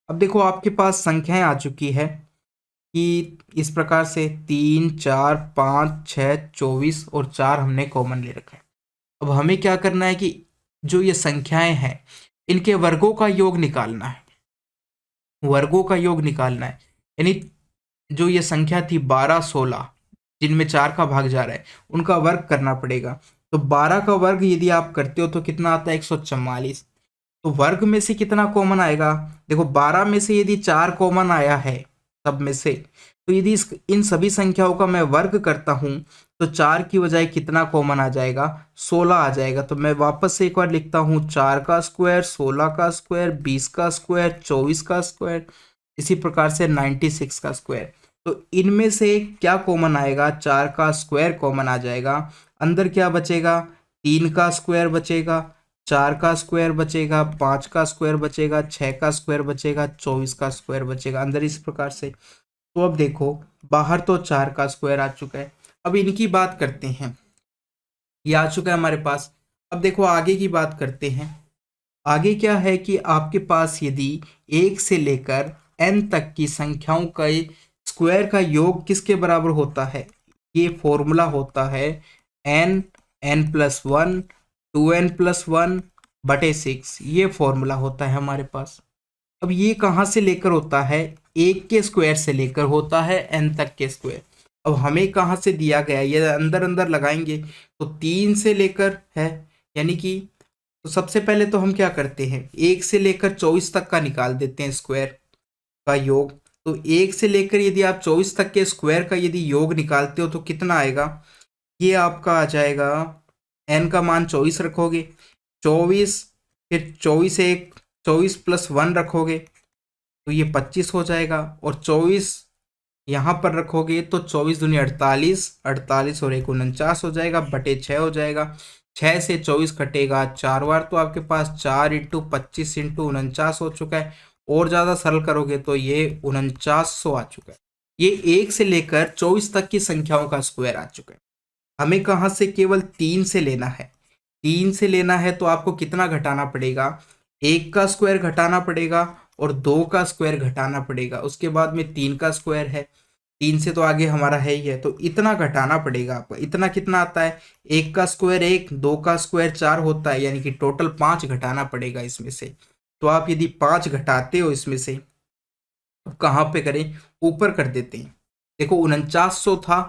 अब देखो आपके पास संख्याएं आ चुकी है कि इस प्रकार से 3 4 5 6 24 और 4 हमने कॉमन ले रखा है। अब हमें क्या करना है कि जो ये संख्याएं हैं इनके वर्गों का योग निकालना है, वर्गों का योग निकालना है। यानी जो ये संख्या थी 12 16 जिनमें 4 का भाग जा रहा है, उनका वर्ग करना पड़ेगा। तो 12 का वर्ग यदि आप करते हो तो कितना आता है, 144। तो वर्ग में से कितना कॉमन आएगा, देखो 12 में से यदि 4 कॉमन आया है सब में से, तो यदि इन सभी संख्याओं का मैं वर्ग करता हूं तो 4 की बजाय कितना कॉमन आ जाएगा, 16 आ जाएगा। तो मैं वापस से एक बार लिखता हूं, 4 का स्क्वायर, 16 का स्क्वायर, 20 का स्क्वायर, 24 का स्क्वायर, इसी प्रकार से 96 का स्क्वायर। तो इनमें से क्या कॉमन आएगा, 4 का स्क्वायर कॉमन आ जाएगा। अंदर क्या बचेगा, 3 का स्क्वायर बचेगा, 4 का स्क्वायर बचेगा, 5 का स्क्वायर बचेगा, 6 का स्क्वायर बचेगा, 24 का स्क्वायर बचेगा, अंदर इस प्रकार से। तो अब देखो बाहर तो 4 का स्क्वायर आ चुका है। अब इनकी बात करते हैं, ये आ चुका है हमारे पास। अब देखो आगे की बात करते हैं। आगे क्या है कि आपके पास यदि 1 से लेकर n तक की संख्याओं का स्क्वायर का योग किसके बराबर होता है, ये फॉर्मूला होता है n+1 2n+1 बटे 6, ये फॉर्मूला होता है हमारे पास। अब ये कहाँ से लेकर होता है, 1 के स्क्वायर से लेकर होता है n तक के स्क्वायर। अब हमें कहाँ से दिया गया, ये अंदर अंदर लगाएंगे तो 3 से लेकर है, यानी कि तो सबसे पहले तो हम क्या करते हैं, 1 से लेकर 24 तक का निकाल देते हैं स्क्वायर का योग। तो 1 से लेकर यदि आप 24 तक के स्क्वायर का यदि योग निकालते हो तो कितना आएगा, ये आपका आ जाएगा, n का मान 24 रखोगे, 24 फिर 24 प्लस 1 रखोगे तो ये 25 हो जाएगा, और 24 यहाँ पर रखोगे तो 24 दूनी 48, 48 और 1 49 हो जाएगा, बटे 6 हो जाएगा। 6 से 24 कटेगा 4 बार, तो आपके पास 4 × 25 × 49 हो चुका है। और ज़्यादा सरल करोगे तो ये 4900 आ चुका है। ये 1 से लेकर 24 तक की संख्याओं का स्क्वायर आ चुका है। हमें कहाँ से, केवल 3 से लेना है। 3 से लेना है तो आपको कितना घटाना पड़ेगा, 1 का स्क्वायर घटाना पड़ेगा और 2 का स्क्वायर घटाना पड़ेगा, उसके बाद में 3 का स्क्वायर है, 3 से तो आगे हमारा है ही है, तो इतना घटाना पड़ेगा आपको। इतना कितना आता है, 1 का स्क्वायर 1, 2 का स्क्वायर 4 होता है, यानी कि टोटल 5 घटाना पड़ेगा इसमें से। तो आप यदि 5 घटाते हो इसमें से, तो कहाँ पे करें, ऊपर कर देते हैं। देखो 4900 था,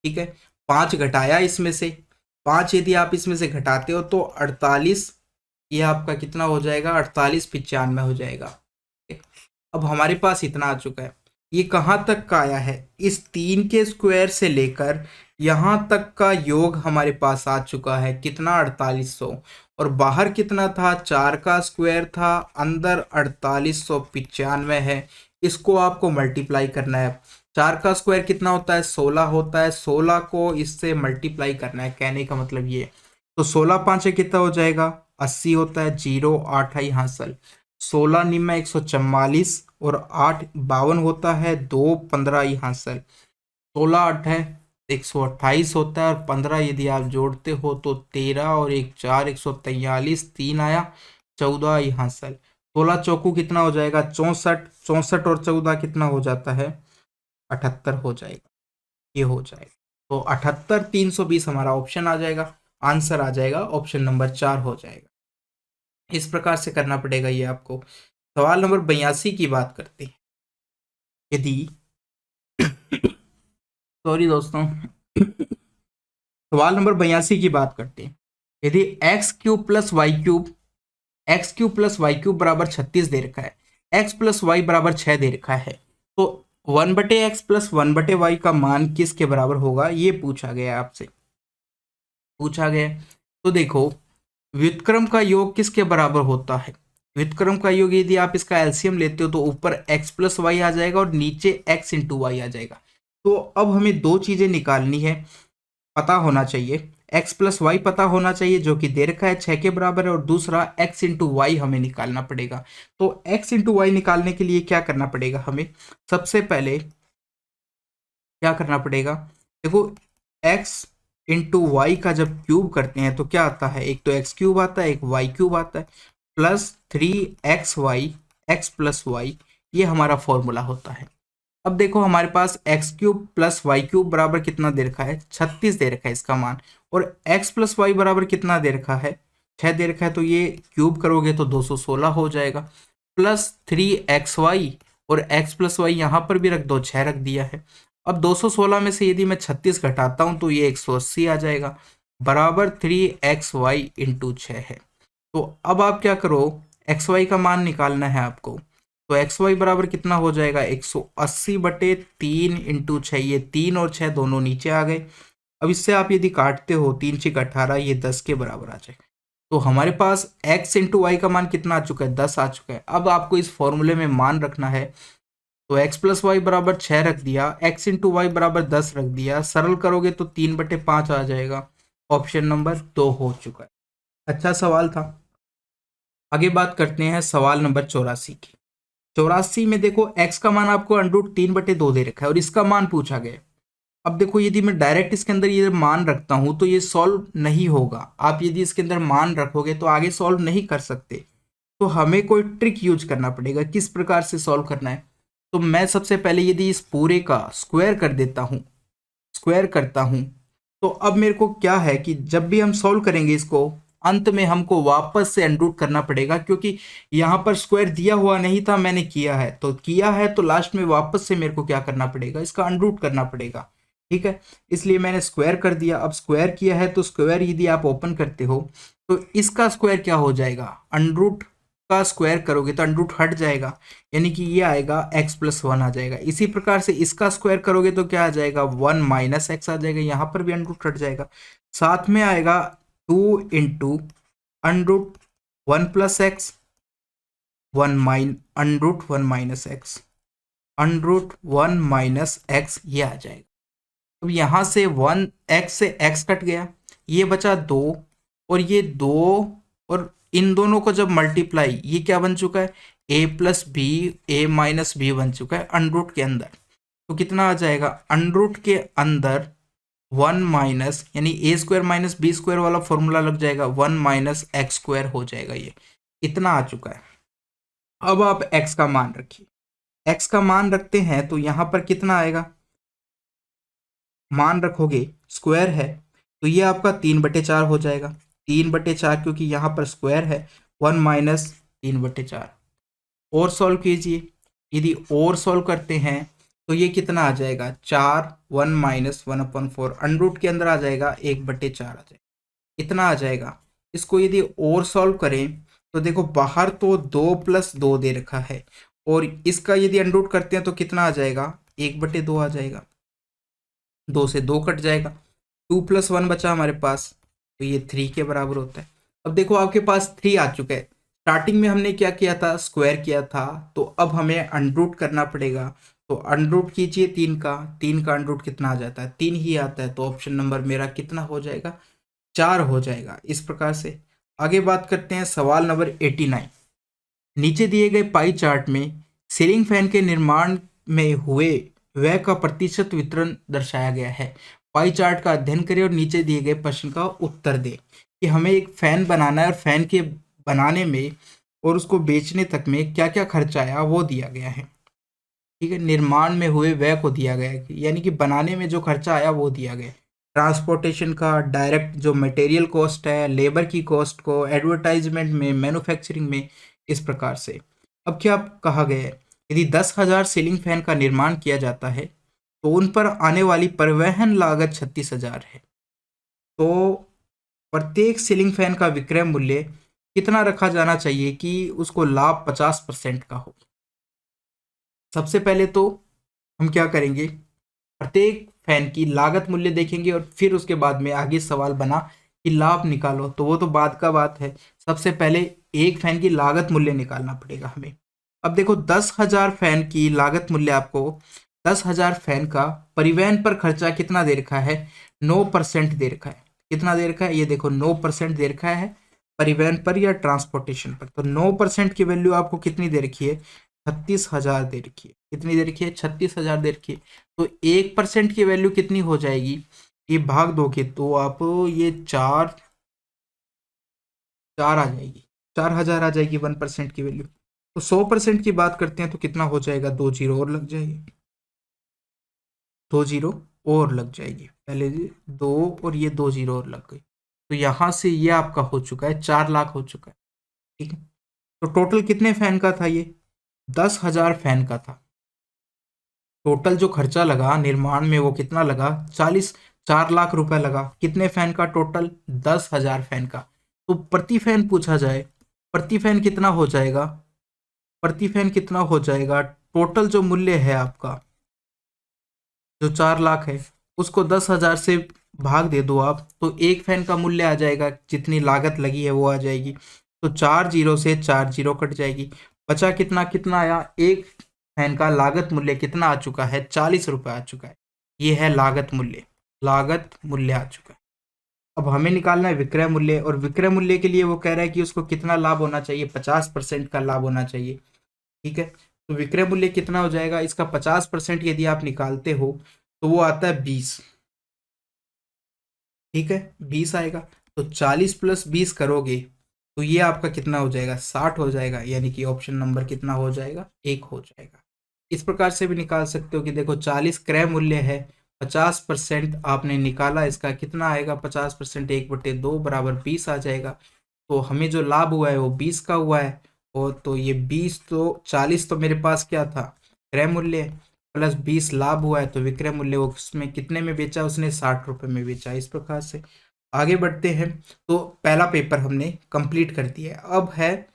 ठीक है, 5 घटाया इसमें से, 5 यदि आप इसमें से घटाते हो तो 48, ये आपका कितना हो जाएगा, 4895 हो जाएगा। ठीक। अब हमारे पास इतना आ चुका है। ये कहाँ तक का आया है, इस 3 के स्क्वायर से लेकर यहाँ तक का योग हमारे पास आ चुका है, कितना, 4800। और बाहर कितना था, 4 का स्क्वायर था, अंदर 4895 है। इसको आपको मल्टीप्लाई करना है। 4 का स्क्वायर कितना होता है, 16 होता है, 16 को इससे मल्टीप्लाई करना है, कहने का मतलब ये। तो 16 5 कितना हो जाएगा, 80 होता है, 0 8 आई हासिल, 16 निम्न 144 और 8 52 होता है, 2 15 आई हासिल, 16 8 है 128 होता है, और 15 यदि आप जोड़ते हो तो 13 और 1 4 143, 3 आया, 14 आई हासिल, 16 चौकू कितना हो जाएगा, 64, 64 और 14 कितना हो जाता है, 78 हो जाएगा, ये हो जाएगा। तो 78 320 हमारा ऑप्शन आ जाएगा, आंसर आ जाएगा, ऑप्शन नंबर 4 हो जाएगा। इस प्रकार से करना पड़ेगा ये आपको। सवाल नंबर 82 की बात करते हैं। यदि सॉरी दोस्तों, सवाल नंबर 82 की बात करते हैं। यदि x cube plus y cube, x cube plus y cube बराबर 36 दे रखा है, एक्स प्लस वाई बराबर 6 दे रखा है, तो 1/x प्लस 1/y का मान किसके बराबर होगा, ये पूछा गया है आपसे, पूछा गया है। तो देखो, व्युत्क्रम का योग किसके बराबर होता है, व्युत्क्रम का योग यदि आप इसका एलसीएम लेते हो तो ऊपर x प्लस वाई आ जाएगा और नीचे x इंटू वाई आ जाएगा। तो अब हमें दो चीजें निकालनी है, पता होना चाहिए, x प्लस वाई पता होना चाहिए जो कि दे रखा है 6 के बराबर है, और दूसरा x इंटू वाई हमें निकालना पड़ेगा। तो x इंटू वाई निकालने के लिए क्या करना पड़ेगा, हमें सबसे पहले क्या करना पड़ेगा, देखो x इंटू वाई का जब क्यूब करते हैं तो क्या आता है, एक तो x क्यूब आता है, एक y क्यूब आता है, plus 3xy x plus Y, ये हमारा फॉर्मूला होता है। अब देखो हमारे पास x cube plus y cube बराबर कितना दे रखा है, 36 दे रखा है इसका मान, और एक्स प्लस वाई बराबर कितना दे रखा है, 6 दे रखा है, तो ये क्यूब करोगे तो 216 हो जाएगा, प्लस 3xy, और x प्लस वाई यहाँ पर भी रख दो, 6 रख दिया है। अब 216 में से यदि मैं 36 घटाता हूँ तो ये 180 आ जाएगा, बराबर 3xy इंटू 6 है। तो अब आप क्या करो, एक्स वाई का मान निकालना है आपको, तो एक्स वाई बराबर कितना हो जाएगा, 180/3 इंटू 6, ये 3 और 6 दोनों नीचे आ गए। अब इससे आप यदि काटते हो 3 6 18, ये 10 के बराबर आ जाएगा। तो हमारे पास x इंटू वाई का मान कितना आ चुका है, 10 आ चुका है। अब आपको इस फॉर्मूले में मान रखना है, तो x प्लस वाई बराबर 6 रख दिया, x इंटू वाई बराबर 10 रख दिया, सरल करोगे तो 3/5 आ जाएगा, ऑप्शन नंबर 2 हो चुका है। अच्छा सवाल था। आगे बात करते हैं सवाल नंबर 84 की। 84 में देखो x का मान आपको √3/2 दे रखा है और इसका मान पूछा गया है। अब देखो यदि मैं डायरेक्ट इसके अंदर ये मान रखता हूं तो ये सॉल्व नहीं होगा, आप यदि इसके अंदर मान रखोगे तो आगे सॉल्व नहीं कर सकते, तो हमें कोई ट्रिक यूज करना पड़ेगा। किस प्रकार से सॉल्व करना है, तो मैं सबसे पहले यदि इस पूरे का स्क्वायर कर देता हूं, स्क्वायर करता हूं, तो अब मेरे को क्या है कि जब भी हम सॉल्व करेंगे इसको, अंत में हमको वापस से अनरूट करना पड़ेगा, क्योंकि यहाँ पर स्क्वायर दिया हुआ नहीं था, मैंने किया है, तो किया है तो लास्ट में वापस से मेरे को क्या करना पड़ेगा, इसका अनरूट करना पड़ेगा। ठीक है, इसलिए मैंने स्क्वायर कर दिया। अब स्क्वायर किया है तो स्क्वायर यदि आप ओपन करते हो तो इसका स्क्वायर क्या हो जाएगा, अनरूट का स्क्वायर करोगे तो अनरूट हट जाएगा, यानी कि ये आएगा x प्लस 1 आ जाएगा। इसी प्रकार से इसका स्क्वायर करोगे तो क्या आ जाएगा, 1 माइनस एक्स आ जाएगा, यहाँ पर भी अनरूट हट जाएगा। साथ में आएगा 2 into under root 1 plus x, 1 under root 1 minus x, under root 1 minus x, ये आ जाएगा। अब यहाँ से 1x से x कट गया, ये बचा 2, और ये 2, और इन दोनों को जब मल्टीप्लाई, ये क्या बन चुका है, a plus b, a minus b बन चुका है अनरूट के अंदर। तो कितना आ जाएगा, अनरूट के अंदर 1 माइनस, यानी ए स्क्वायर माइनस बी स्क्वायर वाला फॉर्मूला लग जाएगा, 1 माइनस एक्स स्क्वायर हो जाएगा, ये इतना आ चुका है। अब आप x का मान रखिए, x का मान रखते हैं तो यहाँ पर कितना आएगा, मान रखोगे, स्क्वायर है तो ये आपका 3/4 हो जाएगा, 3/4, क्योंकि यहाँ पर स्क्वायर है, 1 माइनस 3/4। और सॉल्व कीजिए, यदि और सॉल्व करते हैं तो ये कितना आ जाएगा, 4, 1 माइनस 1/4, अंडर रूट के अंदर आ जाएगा 1/4 आ जाएगा, इतना आ जाएगा। इसको यदि और सॉल्व करें तो देखो बाहर तो 2 + 2 दे रखा है, और इसका यदि अंडर रूट करते हैं तो कितना आ जाएगा, 1/2 आ जाएगा, 2 से 2 कट जाएगा, 2 + 1 बचा हमारे पास, तो ये 3 के बराबर होता है। अब देखो आपके पास 3 आ चुका है। स्टार्टिंग में हमने क्या किया था, स्क्वायर किया था, तो अब हमें अंडर करना पड़ेगा। तो अंडर कीजिए 3 का अंडर कितना आ जाता है, 3 ही आता है, तो ऑप्शन नंबर मेरा कितना हो जाएगा, 4 हो जाएगा। इस प्रकार से आगे बात करते हैं सवाल नंबर 89। नीचे दिए गए पाई चार्ट में सीलिंग फैन के निर्माण में हुए व्यय का प्रतिशत वितरण दर्शाया गया है। पाई चार्ट का अध्ययन करें और नीचे दिए गए प्रश्न का उत्तर दें कि हमें एक फैन बनाना है और फैन के बनाने में और उसको बेचने तक में क्या क्या खर्चा आया वो दिया गया है। ठीक है, निर्माण में हुए व्यय को दिया गया है, यानी कि बनाने में जो खर्चा आया वो दिया गया है। ट्रांसपोर्टेशन का, डायरेक्ट जो मटेरियल कॉस्ट है, लेबर की कॉस्ट को, एडवर्टाइजमेंट में, मैन्युफैक्चरिंग में, इस प्रकार से। अब क्या कहा गया है, यदि 10,000 सीलिंग फैन का निर्माण किया जाता है तो उन पर आने वाली परिवहन लागत 36,000 है। तो प्रत्येक सीलिंग फैन का विक्रय मूल्य कितना रखा जाना चाहिए कि उसको लाभ 50% का हो। सबसे पहले तो हम क्या करेंगे, प्रत्येक फैन की लागत मूल्य देखेंगे और फिर उसके बाद में आगे सवाल बना कि लाभ निकालो, तो वो तो बाद का बात है। सबसे पहले एक फैन की लागत मूल्य निकालना पड़ेगा हमें। अब देखो 10,000 फैन की लागत मूल्य, आपको 10,000 फैन का परिवहन पर खर्चा कितना दे रखा है, 9% दे रखा है। कितना दे रखा है, ये देखो 9% दे रखा है परिवहन पर या ट्रांसपोर्टेशन पर। तो 9% की वैल्यू आपको कितनी दे रखी है, 36,000 दे रखी है। कितनी दे रखी है, 36,000 दे रखी है। तो 1% की वैल्यू कितनी हो जाएगी, ये भाग दोगे तो आप ये चार चार आ जाएगी, 4,000 आ जाएगी 1% की वैल्यू। तो 100% की बात करते हैं तो कितना हो जाएगा, 2 जीरो और लग जाएगी, 2 जीरो और लग जाएगी, पहले 2 और ये 2 जीरो और लग गई। तो यहाँ से ये आपका हो चुका है, 4 लाख हो चुका है। ठीक है, तो टोटल कितने फैन का था ये, 10,000 फैन का था। टोटल जो खर्चा लगा निर्माण में वो कितना लगा, 4 लाख रुपए लगा। कितने फैन का टोटल, 10,000 फैन का। तो प्रति फैन पूछा जाए, प्रति फैन कितना हो जाएगा, प्रति फैन कितना हो जाएगा, टोटल जो मूल्य है आपका, जो 4 लाख है, उसको 10,000 से भाग दे दो आप, तो एक फैन का मूल्य आ जाएगा, जितनी लागत लगी है वो आ जाएगी। तो 4 जीरो से 4 जीरो कट जाएगी, बचा कितना, कितना आया, एक फैन का लागत मूल्य कितना आ चुका है, 40 रुपये आ चुका है। ये है लागत मूल्य, लागत मूल्य आ चुका है। अब हमें निकालना है विक्रय मूल्य, और विक्रय मूल्य के लिए वो कह रहा है कि उसको कितना लाभ होना चाहिए, 50% का लाभ होना चाहिए। ठीक है, तो विक्रय मूल्य कितना हो जाएगा, इसका 50% यदि आप निकालते हो तो वो आता है 20। ठीक है, 20 आएगा। तो 40 + 20 करोगे तो ये आपका कितना हो जाएगा, 60 हो जाएगा, यानी कि ऑप्शन नंबर कितना हो जाएगा, 1 हो जाएगा। इस प्रकार से भी निकाल सकते हो कि देखो 40 क्रय मूल्य है, 50% आपने निकाला, इसका कितना आएगा, 50% 1/2 बराबर 20 आ जाएगा। तो हमें जो लाभ हुआ है वो 20 का हुआ है। और तो ये 20, तो 40 तो मेरे पास क्या था, क्रय मूल्य, प्लस 20 लाभ हुआ है, तो विक्रय मूल्य वो उसमें कितने में बेचा, उसने 60 रुपये में बेचा। इस प्रकार से आगे बढ़ते हैं। तो पहला पेपर हमने कंप्लीट कर दिया है। अब है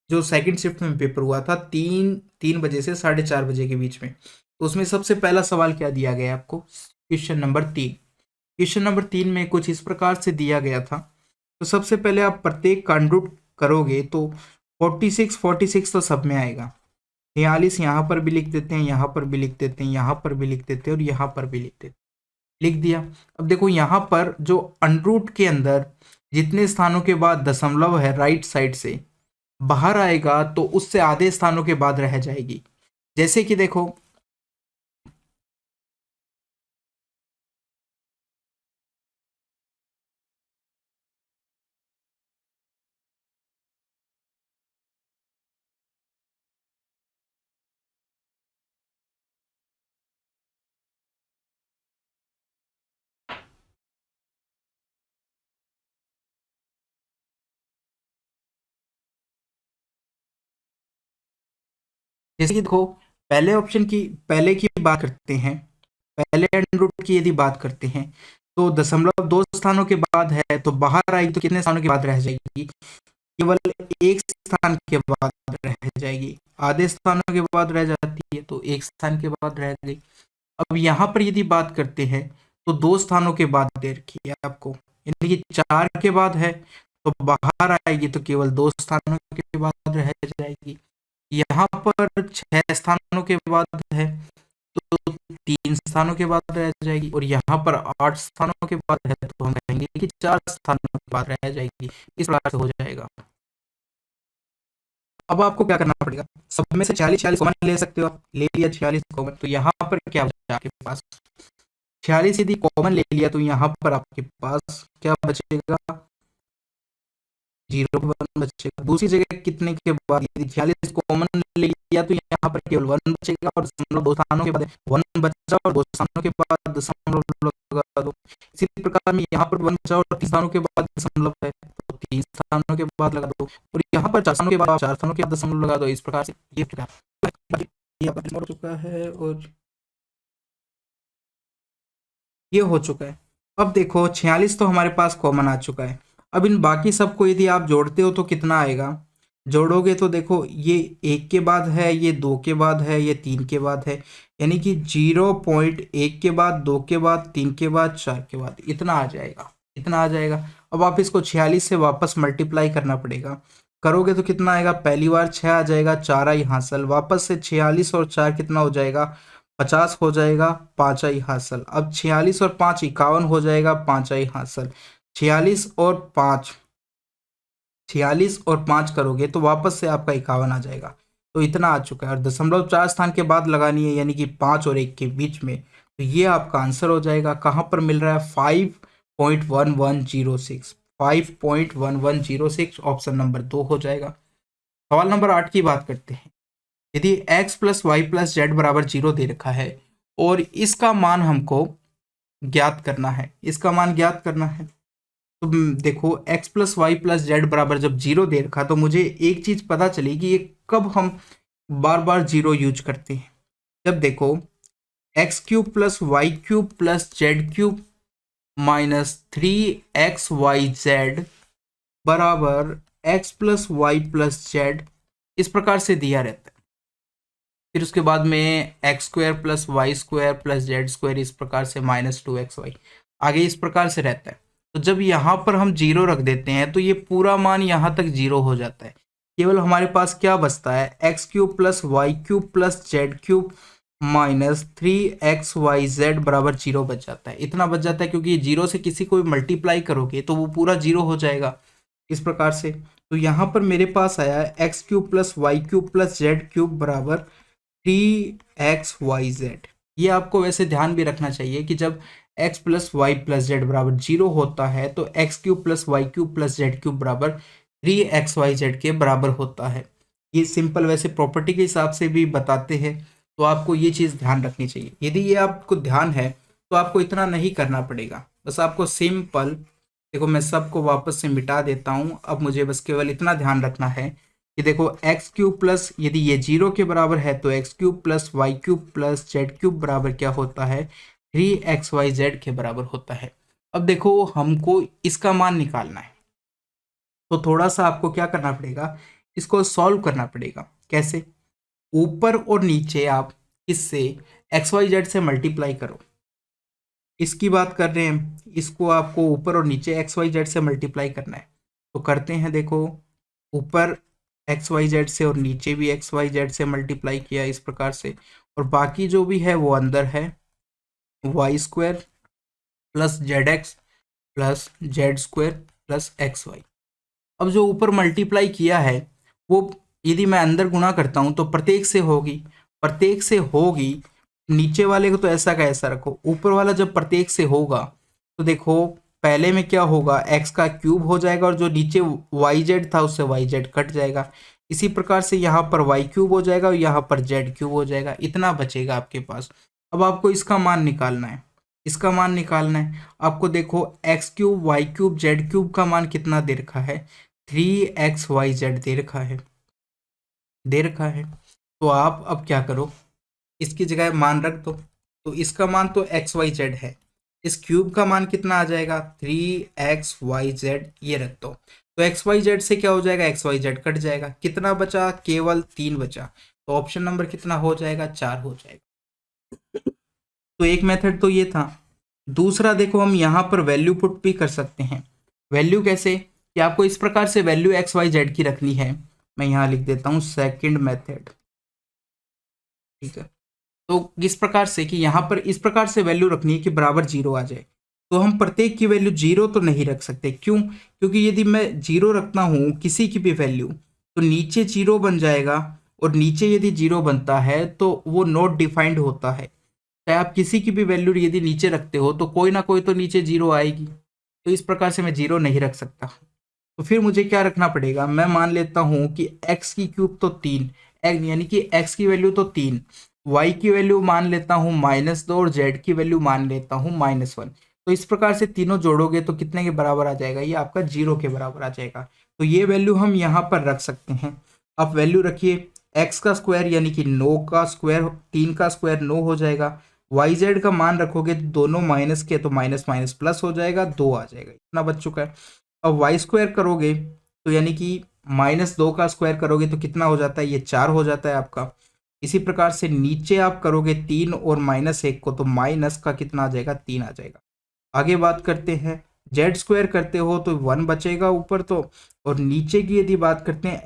जो सेकंड शिफ्ट में पेपर हुआ था, 3 बजे से 4:30 बजे के बीच में, तो उसमें सबसे पहला सवाल क्या दिया गया है आपको, क्वेश्चन नंबर 3। क्वेश्चन नंबर 3 में कुछ इस प्रकार से दिया गया था। तो सबसे पहले आप प्रत्येक कंडूट करोगे तो 46 तो सब में आएगा, 43 यहाँ पर भी लिख देते हैं, यहाँ पर भी लिख देते हैं, यहाँ पर भी लिख देते हैं, और यहाँ पर भी लिख देते हैं, लिख दिया। अब देखो यहाँ पर जो अंडरूट के अंदर जितने स्थानों के बाद दशमलव है राइट साइड से बाहर आएगा तो उससे आधे स्थानों के बाद रह जाएगी। जैसे कि देखो जैसे कि देखो पहले की बात करते हैं, पहले अंडर रूट की यदि बात करते हैं तो दशमलव 2 स्थानों के बाद है तो बाहर आएगी तो कितने स्थानों के बाद रह जाएगी? केवल एक स्थान के बाद रह जाएगी। आधे स्थानों के बाद रह जाती है तो एक स्थान के बाद रह गई। अब यहाँ पर यदि बात करते हैं तो 2 स्थानों के बाद दे रखी है आपको, यानी कि 4 के बाद है तो बाहर आएगी तो केवल 2 स्थानों के बाद रह जाएगी। यहाँ पर 6 स्थानों के बाद है तो 3 स्थानों के बाद रह जाएगी, और यहाँ पर 8 स्थानों के बाद है तो हम कहेंगे कि 4 स्थानों के बाद रह जाएगी। इस प्रकार से हो जाएगा। अब आपको क्या करना पड़ेगा, सब में से 46 कॉमन ले सकते हो, ले लिया 46 कॉमन, तो यहाँ पर क्या बचा आपके पास? 46 यदि कॉमन ले लिया तो यहाँ पर आपके पास क्या बचेगा? 0 1 बचेगा। दूसरी जगह कितने के बाद यदि 46 कॉमन ले लिया तो यहाँ पर केवल 1 बचेगा, और दशमलव 2 स्थानों के बाद 1 बचा और 2 स्थानों के बाद दशमलव लगा दो। इसी प्रकार में यहाँ पर 1 बचा और 3 स्थानों के बाद दशमलव है तो 3 स्थानों के बाद लगा दो, और यहाँ पर 4 स्थानों के बाद 4 स्थानों के बाद दशमलव लगा दो। इस प्रकार से ये हो चुका है और ये हो चुका है। अब देखो 46 तो हमारे पास कॉमन आ चुका है। अब इन बाकी सबको यदि आप जोड़ते हो तो कितना आएगा? जोड़ोगे तो देखो ये 1 के बाद है, ये 2 के बाद है, ये 3 के बाद है, यानी कि 0.1 के बाद, 2 के बाद, 3 के बाद, 4 के बाद, इतना आ जाएगा, इतना आ जाएगा। अब आप इसको 46 से वापस मल्टीप्लाई करना पड़ेगा। करोगे तो कितना आएगा? पहली बार 6 आ जाएगा, 4 आई हासिल, वापस से 46 और 4 कितना हो जाएगा? 50 हो जाएगा, 5 आई हासिल। अब 46 और 5 51 हो जाएगा, 5 आई हासिल। 46 और 5 करोगे तो वापस से आपका 51 आ जाएगा, तो इतना आ चुका है। और दशमलव 4 स्थान के बाद लगानी है, यानी कि 5 और 1 के बीच में, तो ये आपका आंसर हो जाएगा। कहाँ पर मिल रहा है? 5.1106, 5.1106 ऑप्शन नंबर 2 हो जाएगा। सवाल नंबर 8 की बात करते हैं। यदि x plus y plus z बराबर 0 दे रखा है और इसका मान हमको ज्ञात करना है, इसका मान ज्ञात करना है, तो देखो x plus y plus z बराबर जब 0 दे रखा तो मुझे एक चीज पता चली कि ये कब हम बार बार 0 यूज करते हैं। जब देखो x cube plus y cube plus z cube minus 3xyz बराबर x plus y plus z, इस प्रकार से दिया रहता है। फिर उसके बाद में x square plus y square plus z square, इस प्रकार से -2xy, आगे इस प्रकार से रहता है। तो जब यहाँ पर हम 0 रख देते हैं तो ये पूरा मान यहाँ तक 0 हो जाता है। केवल हमारे पास क्या बचता है? X cube plus y cube plus z cube minus 3xyz बराबर 0 बच जाता है। इतना बच जाता है क्योंकि 0 से किसी को भी मल्टीप्लाई करोगे तो वो पूरा 0 हो जाएगा, इस प्रकार से। तो यहाँ पर मेरे पास आया है x cube plus y cube plus z cube बराबर 3xyz। ये आपको वैसे ध्यान भी रखना चाहिए कि जब x plus y plus z बराबर 0 होता है तो x cube plus y cube plus z cube बराबर 3xyz के बराबर होता है। ये सिंपल वैसे प्रॉपर्टी के हिसाब से भी बताते हैं, तो आपको ये चीज़ ध्यान रखनी चाहिए। यदि ये आपको ध्यान है तो आपको इतना नहीं करना पड़ेगा, बस आपको सिंपल, देखो मैं सबको वापस से मिटा देता हूँ। अब मुझे बस केवल इतना ध्यान रखना है कि देखो एक्स क्यूब प्लस, यदि ये 0 के बराबर है तो x cube plus y cube plus z cube बराबर क्या होता है? 3xyz के बराबर होता है। अब देखो हमको इसका मान निकालना है, तो थोड़ा सा आपको क्या करना पड़ेगा, इसको सॉल्व करना पड़ेगा। कैसे? ऊपर और नीचे आप इससे xyz से मल्टीप्लाई करो। इसकी बात कर रहे हैं, इसको आपको ऊपर और नीचे xyz से मल्टीप्लाई करना है, तो करते हैं। देखो ऊपर xyz से और नीचे भी xyz से मल्टीप्लाई किया इस प्रकार से, और बाकी जो भी है वो अंदर है, y square plus z x plus z square plus x y. अब जो ऊपर मल्टीप्लाई किया है वो यदि मैं अंदर गुणा करता हूँ तो प्रत्येक से होगी, प्रत्येक से होगी। नीचे वाले को तो ऐसा का ऐसा रखो, ऊपर वाला जब प्रत्येक से होगा तो देखो पहले में क्या होगा, x का क्यूब हो जाएगा और जो नीचे yz था उससे yz कट जाएगा। इसी प्रकार से यहाँ पर y क्यूब हो जाएगा और यहाँ पर z क्यूब हो जाएगा, इतना बचेगा आपके पास। अब आपको इसका मान निकालना है, इसका मान निकालना है आपको। देखो x cube y cube z cube का मान कितना दे रखा है? 3xyz दे रखा है, दे रखा है। तो आप अब क्या करो, इसकी जगह मान रख दो। तो इसका मान तो एक्स वाई जेड है, इस क्यूब का मान कितना आ जाएगा 3xyz, ये रख दो। तो एक्स वाई जेड से क्या हो जाएगा, एक्स वाई जेड कट जाएगा, कितना बचा, केवल 3 बचा। तो ऑप्शन नंबर कितना हो जाएगा, 4 हो जाएगा। तो एक मेथड तो ये था। दूसरा देखो, हम यहाँ पर वैल्यू पुट भी कर सकते हैं। वैल्यू कैसे, कि आपको इस प्रकार से वैल्यू एक्स वाई जेड की रखनी है। मैं यहाँ लिख देता हूँ सेकंड मेथड, ठीक है। तो इस प्रकार से कि यहाँ पर इस प्रकार से वैल्यू रखनी है कि बराबर 0 आ जाए। तो हम प्रत्येक की वैल्यू 0 तो नहीं रख सकते, क्यों, क्योंकि यदि मैं 0 रखता हूँ किसी की भी वैल्यू, तो नीचे 0 बन जाएगा, और नीचे यदि 0 बनता है तो वो नॉट डिफाइंड होता है। चाहे आप किसी की भी वैल्यू यदि नीचे रखते हो तो कोई ना कोई तो नीचे 0 आएगी। तो इस प्रकार से मैं 0 नहीं रख सकता। तो फिर मुझे क्या रखना पड़ेगा, मैं मान लेता हूँ कि x की क्यूब तो 3, यानी कि x की वैल्यू तो 3, y की वैल्यू मान लेता हूँ -2 और z की वैल्यू मान लेता हूँ -1। तो इस प्रकार से तीनों जोड़ोगे तो कितने के बराबर आ जाएगा, ये आपका 0 के बराबर आ जाएगा। तो ये वैल्यू हम यहाँ पर रख सकते हैं। आप वैल्यू रखिए, x का स्क्वायर यानी कि 9 का स्क्वायर, 3 का स्क्वायर 9 हो जाएगा। वाई जेड का मान रखोगे तो दोनों माइनस के, तो माइनस माइनस प्लस हो जाएगा, 2 आ जाएगा, इतना बच चुका है। अब वाई स्क्वायर करोगे तो यानी कि -2 का स्क्वायर करोगे तो कितना हो जाता है, ये 4 हो जाता है आपका। इसी प्रकार से नीचे आप करोगे 3 और -1 को, तो माइनस का कितना आ जाएगा, 3 आ जाएगा। आगे बात करते हैं, जेड स्क्वायर करते हो तो 1 बचेगा ऊपर तो, और नीचे की यदि बात करते हैं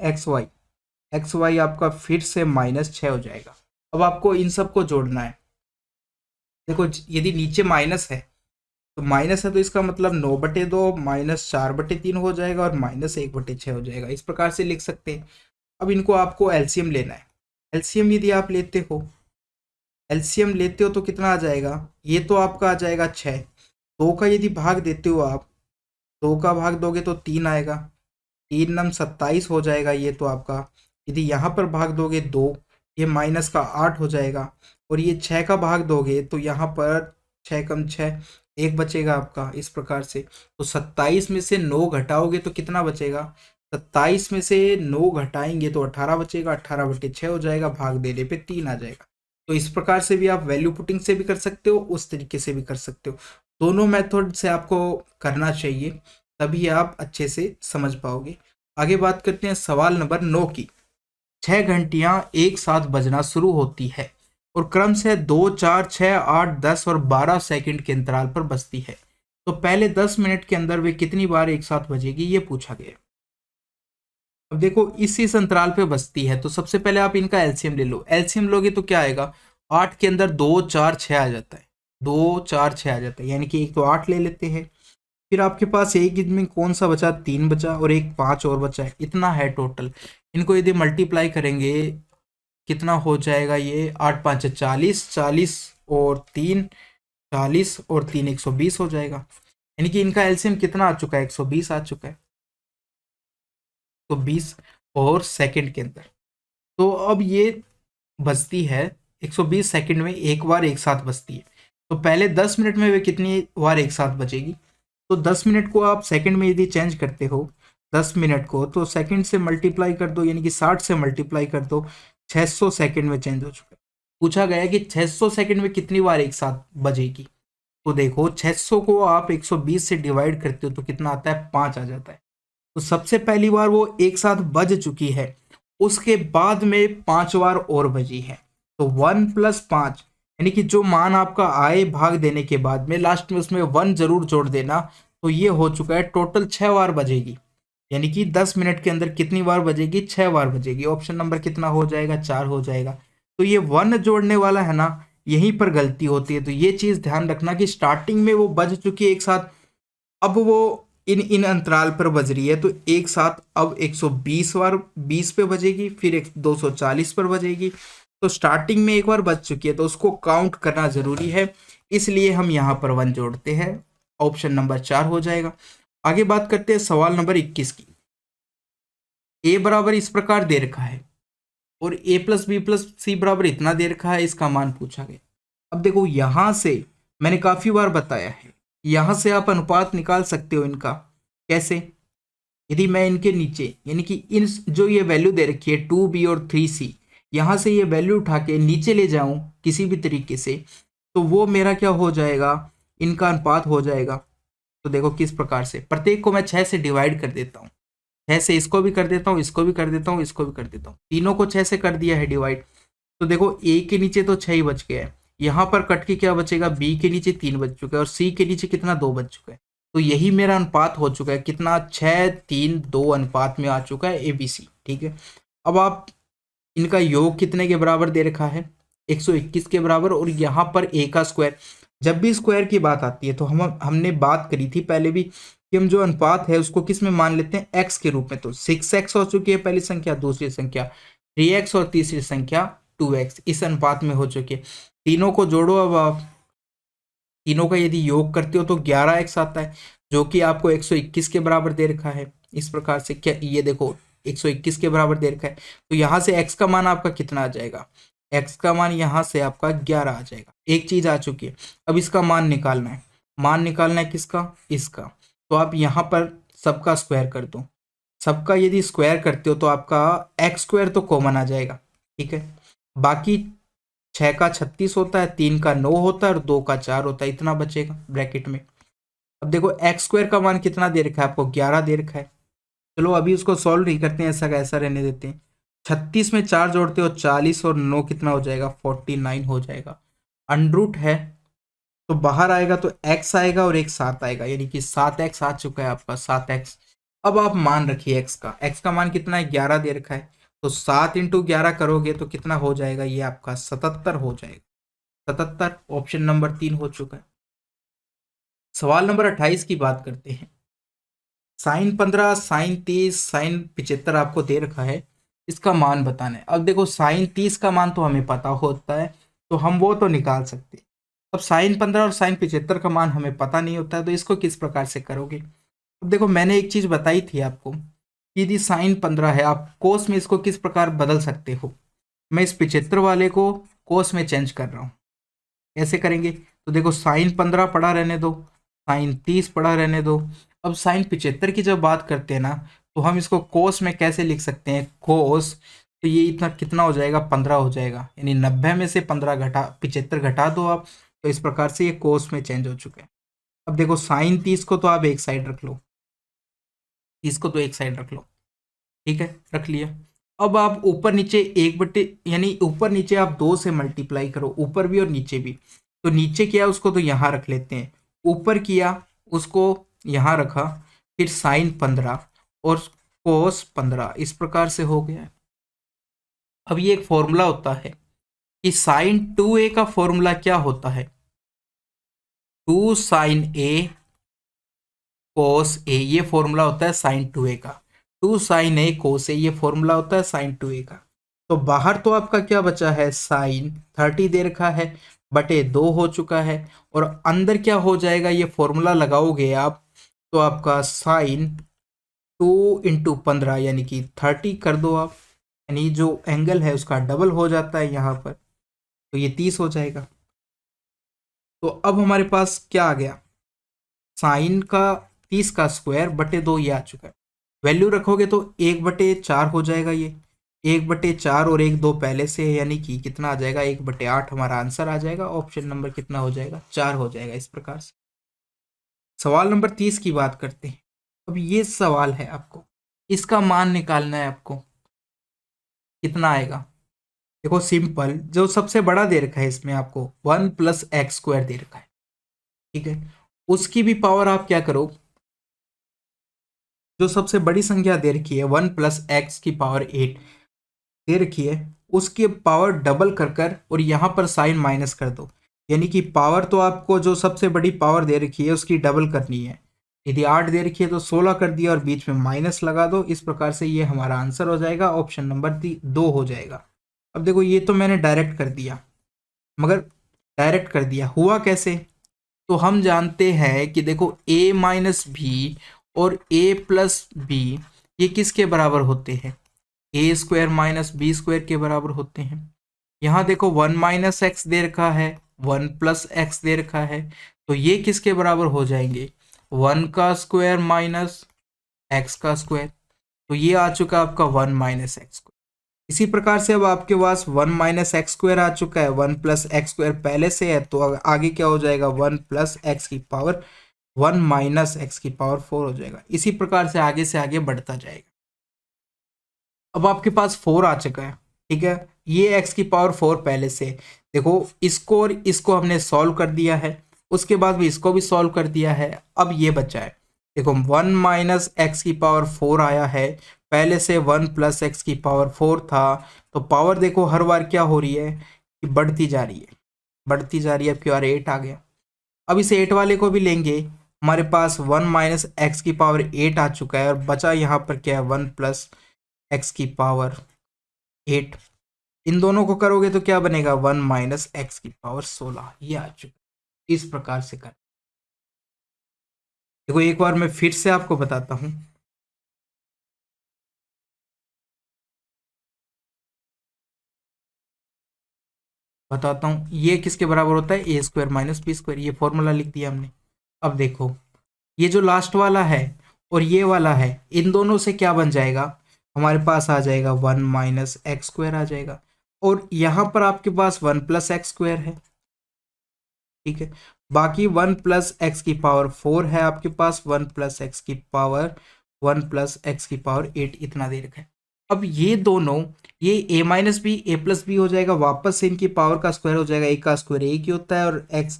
एक्स वाई आपका फिर से -6 हो जाएगा। अब आपको इन सबको जोड़ना है। देखो यदि नीचे माइनस है, तो माइनस है तो इसका मतलब 9/2 -4/3 हो जाएगा, और -1/6 हो जाएगा। इस प्रकार से लिख सकते हैं। अब इनको आपको एलसीएम लेना है। एलसीएम यदि आप लेते हो तो कितना आ जाएगा, ये तो आपका आ जाएगा 6। 2 का यदि भाग देते हो आप, 2 का भाग दोगे तो 3 आएगा, 3 नम 27 हो जाएगा ये तो आपका। यदि यहाँ पर भाग दोगे 2, ये माइनस का 8 हो जाएगा, और ये 6 का भाग दोगे तो यहाँ पर 6 कम 6 1 बचेगा आपका, इस प्रकार से। तो 27 में से 9 घटाओगे तो कितना बचेगा, 27 में से 9 घटाएंगे तो 18 बचेगा, 18/6 हो जाएगा, भाग देने पे 3 आ जाएगा। तो इस प्रकार से भी आप वैल्यू पुटिंग से भी कर सकते हो, उस तरीके से भी कर सकते हो। दोनों मेथड से आपको करना चाहिए, तभी आप अच्छे से समझ पाओगे। आगे बात करते हैं सवाल नंबर 9 की। 6 घंटियां एक साथ बजना शुरू होती है और क्रम से 2, 4, 6, 8, 10 और 12 सेकंड के अंतराल पर बजती है। तो पहले 10 मिनट के अंदर वे कितनी बार एक साथ बजेगी, ये पूछा गया। अब देखो इस अंतराल पे बजती है, तो सबसे पहले आप इनका एलसीएम ले लो। एलसीएम लोगे तो क्या आएगा, 8 के अंदर 2, 4, 6 आ जाता है, 2, 4, 6 आ जाता है, यानी कि एक तो 8 ले लेते हैं। फिर आपके पास एक इसमें कौन सा बचा, 3 बचा, और एक 5 और बचा है, इतना है टोटल। इनको यदि मल्टीप्लाई करेंगे कितना हो जाएगा, ये 8 5 40, 40 और 3 40 और 3 120 हो जाएगा। यानी कि इनका एलसीएम कितना आ चुका है, 120 आ चुका है। तो 20 और सेकंड के अंदर, तो अब ये बजती है 120 सेकंड में एक बार एक साथ बजती है। तो पहले 10 मिनट में वे कितनी बार एक साथ बजेगी, तो 10 मिनट को आप सेकंड में यदि चेंज करते हो, 10 मिनट को तो सेकंड से मल्टीप्लाई कर दो, यानी कि 60 से मल्टीप्लाई कर दो, 600 सेकंड में चेंज हो चुका है। पूछा गया है कि 600 सेकंड में कितनी बार एक साथ बजेगी। तो देखो 600 को आप 120 से डिवाइड करते हो तो कितना आता है, 5 आ जाता है। तो सबसे पहली बार वो एक साथ बज चुकी है, उसके बाद में 5 बार और बजी है। तो 1 + 5, यानी कि जो मान आपका आए भाग देने के बाद में लास्ट में उसमें 1 जरूर जोड़ देना। तो ये हो चुका है, टोटल 6 बार बजेगी। यानी कि 10 मिनट के अंदर कितनी बार बजेगी, 6 बार बजेगी। ऑप्शन नंबर कितना हो जाएगा, 4 हो जाएगा। तो ये 1 जोड़ने वाला है ना, यहीं पर गलती होती है। तो ये चीज ध्यान रखना कि स्टार्टिंग में वो बज चुकी है एक साथ, अब वो इन अंतराल पर बज रही है, तो एक साथ अब 120 बार 20 पे बजेगी, फिर 240 पर बजेगी। तो स्टार्टिंग में एक बार बज चुकी है तो उसको काउंट करना जरूरी है, इसलिए हम यहाँ पर 1 जोड़ते हैं। ऑप्शन नंबर 4 हो जाएगा। आगे बात करते हैं सवाल नंबर 21 की। ए बराबर इस प्रकार दे रखा है और a + b + c बराबर इतना दे रखा है, इसका मान पूछा गया। अब देखो यहां से मैंने काफी बार बताया है, यहां से आप अनुपात निकाल सकते हो इनका। कैसे, यदि मैं इनके नीचे यानी कि इन जो ये वैल्यू दे रखी है 2b और 3c, यहाँ से ये वैल्यू उठा के नीचे ले जाऊं किसी भी तरीके से, तो वो मेरा क्या हो जाएगा, इनका अनुपात हो जाएगा। तो देखो किस प्रकार से, प्रत्येक को मैं 6 से डिवाइड कर देता हूँ, 6 से इसको भी कर देता हूँ, इसको भी कर देता हूँ, इसको भी कर देता हूँ, तीनों को 6 से कर दिया है डिवाइड। तो देखो ए के नीचे तो 6 ही बच गया है, यहाँ पर कट के क्या बचेगा, बी के नीचे 3 बच चुका है और सी के नीचे कितना 2 बच चुका है। तो यही मेरा अनुपात हो चुका है, कितना 6 3 2 अनुपात में आ चुका है ABC। ठीक है, अब आप इनका योग कितने के बराबर दे रखा है, 121 के बराबर। और यहाँ पर ए का स्क्वायर, जब भी स्क्वायर की बात आती है तो हमने बात करी थी पहले भी कि हम जो अनुपात है उसको किस में मान लेते हैं, एक्स के रूप में। तो 6x हो चुकी है पहली संख्या, दूसरी संख्या 3x और तीसरी संख्या 2x, इस अनुपात में हो चुकी है। तीनों को जोड़ो, अब आप तीनों का यदि योग करते हो तो 11x आता है, जो कि आपको 121 के बराबर दे रखा है। इस प्रकार से क्या, ये देखो 121 के बराबर दे रखा है, तो यहाँ से x का मान आपका कितना आ जाएगा, x का मान यहाँ से आपका 11 आ जाएगा। एक चीज आ चुकी है, अब इसका मान निकालना है। मान निकालना है किसका, इसका। तो आप यहाँ पर सबका स्क्वायर कर दो, सबका यदि स्क्वायर करते हो तो आपका एक्स स्क्वायर तो कॉमन आ जाएगा। ठीक है, बाकी 6 का 36 होता है, 3 का 9 होता है और 2 का 4 होता है, इतना बचेगा ब्रैकेट में। अब देखो एक्स स्क्वायर का मान कितना दे रखा है आपको, 11 दे रखा है। चलो अभी उसको सॉल्व नहीं करते हैं, ऐसा का ऐसा रहने देते हैं। 36 में 4 जोड़ते हो 40 और 9 कितना हो जाएगा, 49 हो जाएगा। अनरूट है तो बाहर आएगा तो x आएगा और एक 7 आएगा, यानी कि 7x आ चुका है आपका, 7x। अब आप मान रखिए x का मान कितना है, 11 दे रखा है। तो 7 इंटू 11 करोगे तो कितना हो जाएगा, ये आपका 77 हो जाएगा। 77 ऑप्शन नंबर 3 हो चुका है। सवाल नंबर 28 की बात करते हैं। साइन 15, साइन 30, साइन 75 आपको दे रखा है, इसका मान बताना है। अब देखो साइन 30 का मान तो हमें पता होता है, तो हम वो तो निकाल सकते हैं। अब साइन 15 और साइन 75 का मान हमें पता नहीं होता है, तो इसको किस प्रकार से करोगे। अब देखो मैंने एक चीज़ बताई थी आपको कि यदि साइन 15 है, आप कोस में इसको किस प्रकार बदल सकते हो। मैं इस 75 वाले को कोस में चेंज कर रहा हूँ, कैसे करेंगे। तो देखो साइन 15 पड़ा रहने दो, साइन 30 पड़ा रहने दो। अब साइन 75 की जब बात करते हैं ना, तो हम इसको कोस में कैसे लिख सकते हैं, कोस। तो ये इतना कितना हो जाएगा, 15 हो जाएगा, यानी 90 में से 15 घटा 75 घटा दो आप। तो इस प्रकार से ये कोस में चेंज हो चुका है। अब देखो साइन 30 को तो आप एक साइड रख लो, 30 को तो एक साइड रख लो। ठीक है, रख लिया। अब आप ऊपर नीचे एक बटे, यानी ऊपर नीचे आप 2 से मल्टीप्लाई करो, ऊपर भी और नीचे भी। तो नीचे किया उसको तो यहाँ रख लेते हैं, ऊपर किया उसको यहाँ रखा, फिर साइन 15 और कोस 15, इस प्रकार से हो गया है। अब ये एक फॉर्मूला होता है कि साइन 2a का फॉर्मूला क्या होता है, 2 साइन a कोस a, ये फॉर्मूला होता है साइन 2a का। 2 साइन a कोस a, ये फॉर्मूला होता है साइन 2a का। तो बाहर तो आपका क्या बचा है, साइन 30 दे रखा है, बटे 2 हो चुका है। और अंदर क्या हो जाएगा, ये फॉर्मूला लगाओगे आप तो आपका साइन 2 इंटू 15 यानी कि 30 कर दो आप, यानी जो एंगल है उसका डबल हो जाता है यहाँ पर, तो ये 30 हो जाएगा। तो अब हमारे पास क्या आ गया, साइन का 30 का स्क्वायर बटे 2 ये आ चुका है। वैल्यू रखोगे तो 1/4 हो जाएगा, ये 1/4 और 1 2 पहले से है, यानी कि कितना आ जाएगा, 1/8 हमारा आंसर आ जाएगा। ऑप्शन नंबर कितना हो जाएगा, 4 हो जाएगा। इस प्रकार से सवाल नंबर 30 की बात करते हैं। अब ये सवाल है आपको, इसका मान निकालना है आपको, कितना आएगा। देखो सिंपल, जो सबसे बड़ा दे रखा है इसमें आपको 1 + x² दे रखा है। ठीक है, उसकी भी पावर आप क्या करो, जो सबसे बड़ी संख्या दे रखी है 1 + x की पावर 8 दे रखी है, उसकी पावर डबल कर और यहाँ पर साइन माइनस कर दो, यानी कि पावर तो आपको जो सबसे बड़ी पावर दे रखी है उसकी डबल करनी है। यदि 8 दे रखी है तो 16 कर दिया और बीच में माइनस लगा दो। इस प्रकार से ये हमारा आंसर हो जाएगा, ऑप्शन नंबर 2 हो जाएगा। अब देखो ये तो मैंने डायरेक्ट कर दिया, मगर डायरेक्ट कर दिया हुआ कैसे, तो हम जानते हैं कि देखो a-b और a+b ये किसके बराबर होते हैं, a² - b² के बराबर होते हैं। यहाँ देखो 1 - x दे रखा है, 1 + x दे रखा है, तो ये किसके बराबर हो जाएंगे, 1 का स्क्वायर माइनस x का स्क्वायर। तो ये आ चुका आपका 1 - x²। इसी प्रकार से अब आपके पास 1 माइनस एक्स स्क्वायर आ चुका है, 1 प्लस एक्स स्क्वायर पहले से है, तो आगे क्या हो जाएगा 1 प्लस एक्स की पावर 1 माइनस एक्स की पावर 4 हो जाएगा। इसी प्रकार से आगे बढ़ता जाएगा। अब आपके पास 4 आ चुका है, ठीक है, ये x की पावर 4 पहले से, देखो इसको और इसको हमने सॉल्व कर दिया है, उसके बाद भी इसको भी सॉल्व कर दिया है। अब ये बचा है, देखो 1 माइनस एक्स की पावर 4 आया है, पहले से 1 प्लस एक्स की पावर 4 था, तो पावर देखो हर बार क्या हो रही है कि बढ़ती जा रही है, बढ़ती जा रही है। अब क्यों 8 आ गया। अब इस 8 वाले को भी लेंगे, हमारे पास 1 माइनस एक्स की पावर 8 आ चुका है, और बचा यहाँ पर क्या है 1 प्लस एक्स की पावर 8। इन दोनों को करोगे तो क्या बनेगा 1 माइनस एक्स की पावर 16, ये आ चुका है। इस प्रकार से कर, देखो एक बार मैं फिर से आपको बताता हूं, ये किसके बराबर होता है ए स्क्वायर माइनस बी स्क्वायर, ये फॉर्मूला लिख दिया हमने। अब देखो ये जो लास्ट वाला है और ये वाला है, इन दोनों से क्या बन जाएगा, हमारे पास आ जाएगा 1 माइनस एक्स स्क्वायर आ जाएगा, और यहाँ पर आपके पास 1 प्लस एक्स स्क्वायर है, ठीक है। बाकी 1 प्लस एक्स की पावर 4 है आपके पास, 1 प्लस एक्स की पावर 1 प्लस एक्स की पावर 8 इतना दे रखा है। अब ये दोनों, ये a minus b a plus b हो जाएगा, वापस से इनकी पावर का स्क्वायर हो जाएगा, ए का स्क्वायर एक ही होता है, और एक्स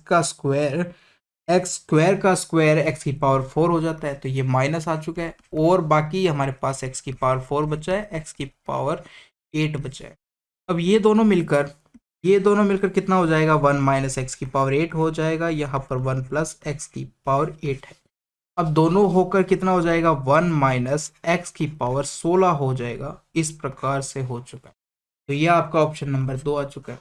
स्क्वायर का स्क्वायर एक्स की पावर 4 हो जाता है, तो ये माइनस आ चुका है, और बाकी हमारे पास एक्स की पावर 4 बचा है, एक्स की पावर 8 बचा है। अब ये दोनों मिलकर कितना हो जाएगा 1 माइनस एक्स की पावर 8 हो जाएगा, यहाँ पर 1 प्लस एक्स की पावर 8 है। अब दोनों होकर कितना हो जाएगा 1 माइनस एक्स की पावर 16 हो जाएगा। इस प्रकार से हो चुका है, तो यह आपका ऑप्शन नंबर 2 आ चुका है।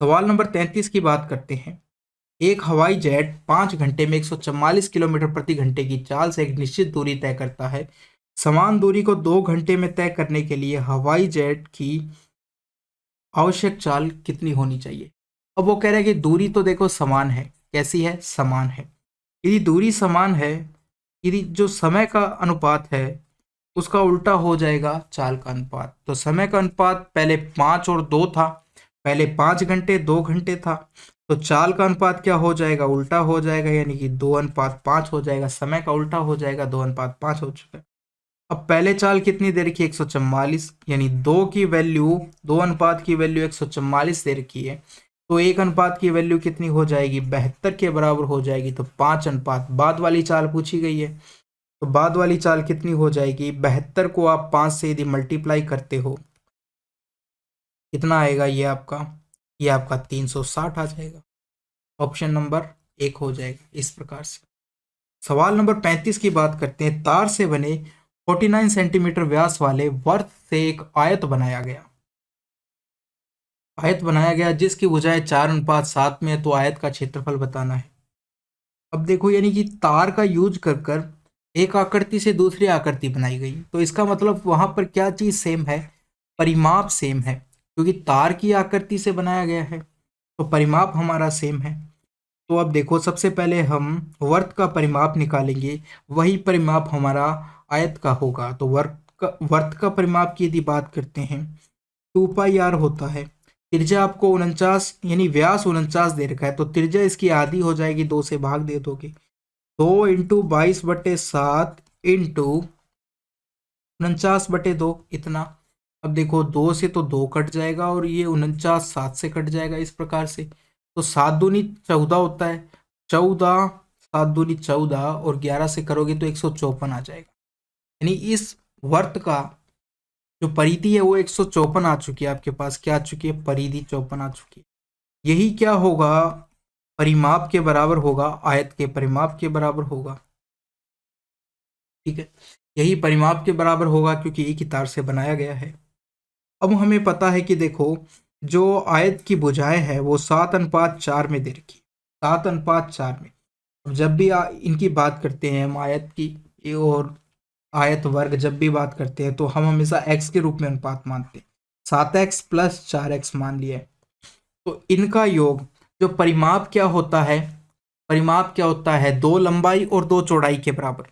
सवाल नंबर 33 की बात करते हैं। एक हवाई जेट 5 घंटे में 144 किलोमीटर प्रति घंटे की चाल से एक निश्चित दूरी तय करता है। समान दूरी को 2 घंटे में तय करने के लिए हवाई जेट की आवश्यक चाल कितनी होनी चाहिए। अब वो कह रहे हैं कि दूरी तो देखो समान है, कैसी है, समान है। यदि दूरी समान है, यदि जो समय का अनुपात है उसका उल्टा हो जाएगा चाल का अनुपात। तो समय का अनुपात पहले 5 और 2 था, पहले 5 घंटे 2 घंटे था, तो चाल का अनुपात क्या हो जाएगा, उल्टा हो जाएगा, यानी कि 2:5 हो जाएगा, समय का उल्टा हो जाएगा, 2:5 हो चुका है। अब पहले चाल कितनी दे रखी है 144, यानी 2 अनुपात की वैल्यू 144 दे रखी है, तो 1 अनुपात की वैल्यू कितनी हो जाएगी 72 के बराबर हो जाएगी। तो 5 अनुपात, बाद वाली चाल पूछी गई है, तो बाद वाली चाल कितनी हो जाएगी, 72 को आप 5 से यदि मल्टीप्लाई करते हो कितना आएगा, ये आपका 360 आ जाएगा। ऑप्शन नंबर 1 हो जाएगा इस प्रकार से। सवाल नंबर 35 की बात करते हैं। तार से बने 49 सेंटीमीटर व्यास वाले वर्त से एक आयत बनाया गया जिसकी भुजाएं 4:7 में है, तो आयत का क्षेत्रफल बताना है। अब देखो यानी कि तार का यूज कर एक आकृति से दूसरी आकृति बनाई गई, तो इसका मतलब वहां पर क्या चीज सेम है, परिमाप सेम है, क्योंकि तार की आकृति से बनाया गया है तो परिमाप हमारा सेम है। तो अब देखो सबसे पहले हम वर्त का परिमाप निकालेंगे, वही परिमाप हमारा आयत का होगा। तो वर्त का परिमाप की यदि बात करते हैं 2πr होता है। त्रिज्या आपको 49 यानी व्यास 49 दे रखा है, तो त्रिज्या इसकी आधी हो जाएगी, 2 से भाग दे दोगे, 2 इंटू 22/7 इंटू 49/2 इतना। अब देखो 2 से तो 2 कट जाएगा, और ये 49 7 से कट जाएगा इस प्रकार से, तो 7 दूनी 14 होता है, 14 7 दूनी 14, और 11 से करोगे तो 154 आ जाएगा। यानी इस वर्त का जो परिधि है वो 154 आ चुकी है आपके पास, क्या आ चुकी है, परिधि 54 आ चुकी है। यही क्या होगा, परिमाप के बराबर होगा, आयत के परिमाप के बराबर होगा, ठीक है, यही परिमाप के बराबर होगा क्योंकि एक ही तार से बनाया गया है। अब हमें पता है कि देखो जो आयत की भुजाएं है वो 7:4 में दे रखी है, 7:4 में। अब जब भी इनकी बात करते हैं हम आयत की और आयत वर्ग जब भी बात करते हैं तो हम हमेशा x के रूप में अनुपात मानते हैं, 7x + 4x मान लिया है। तो इनका योग जो परिमाप क्या होता है 2 लंबाई और 2 चौड़ाई के बराबर,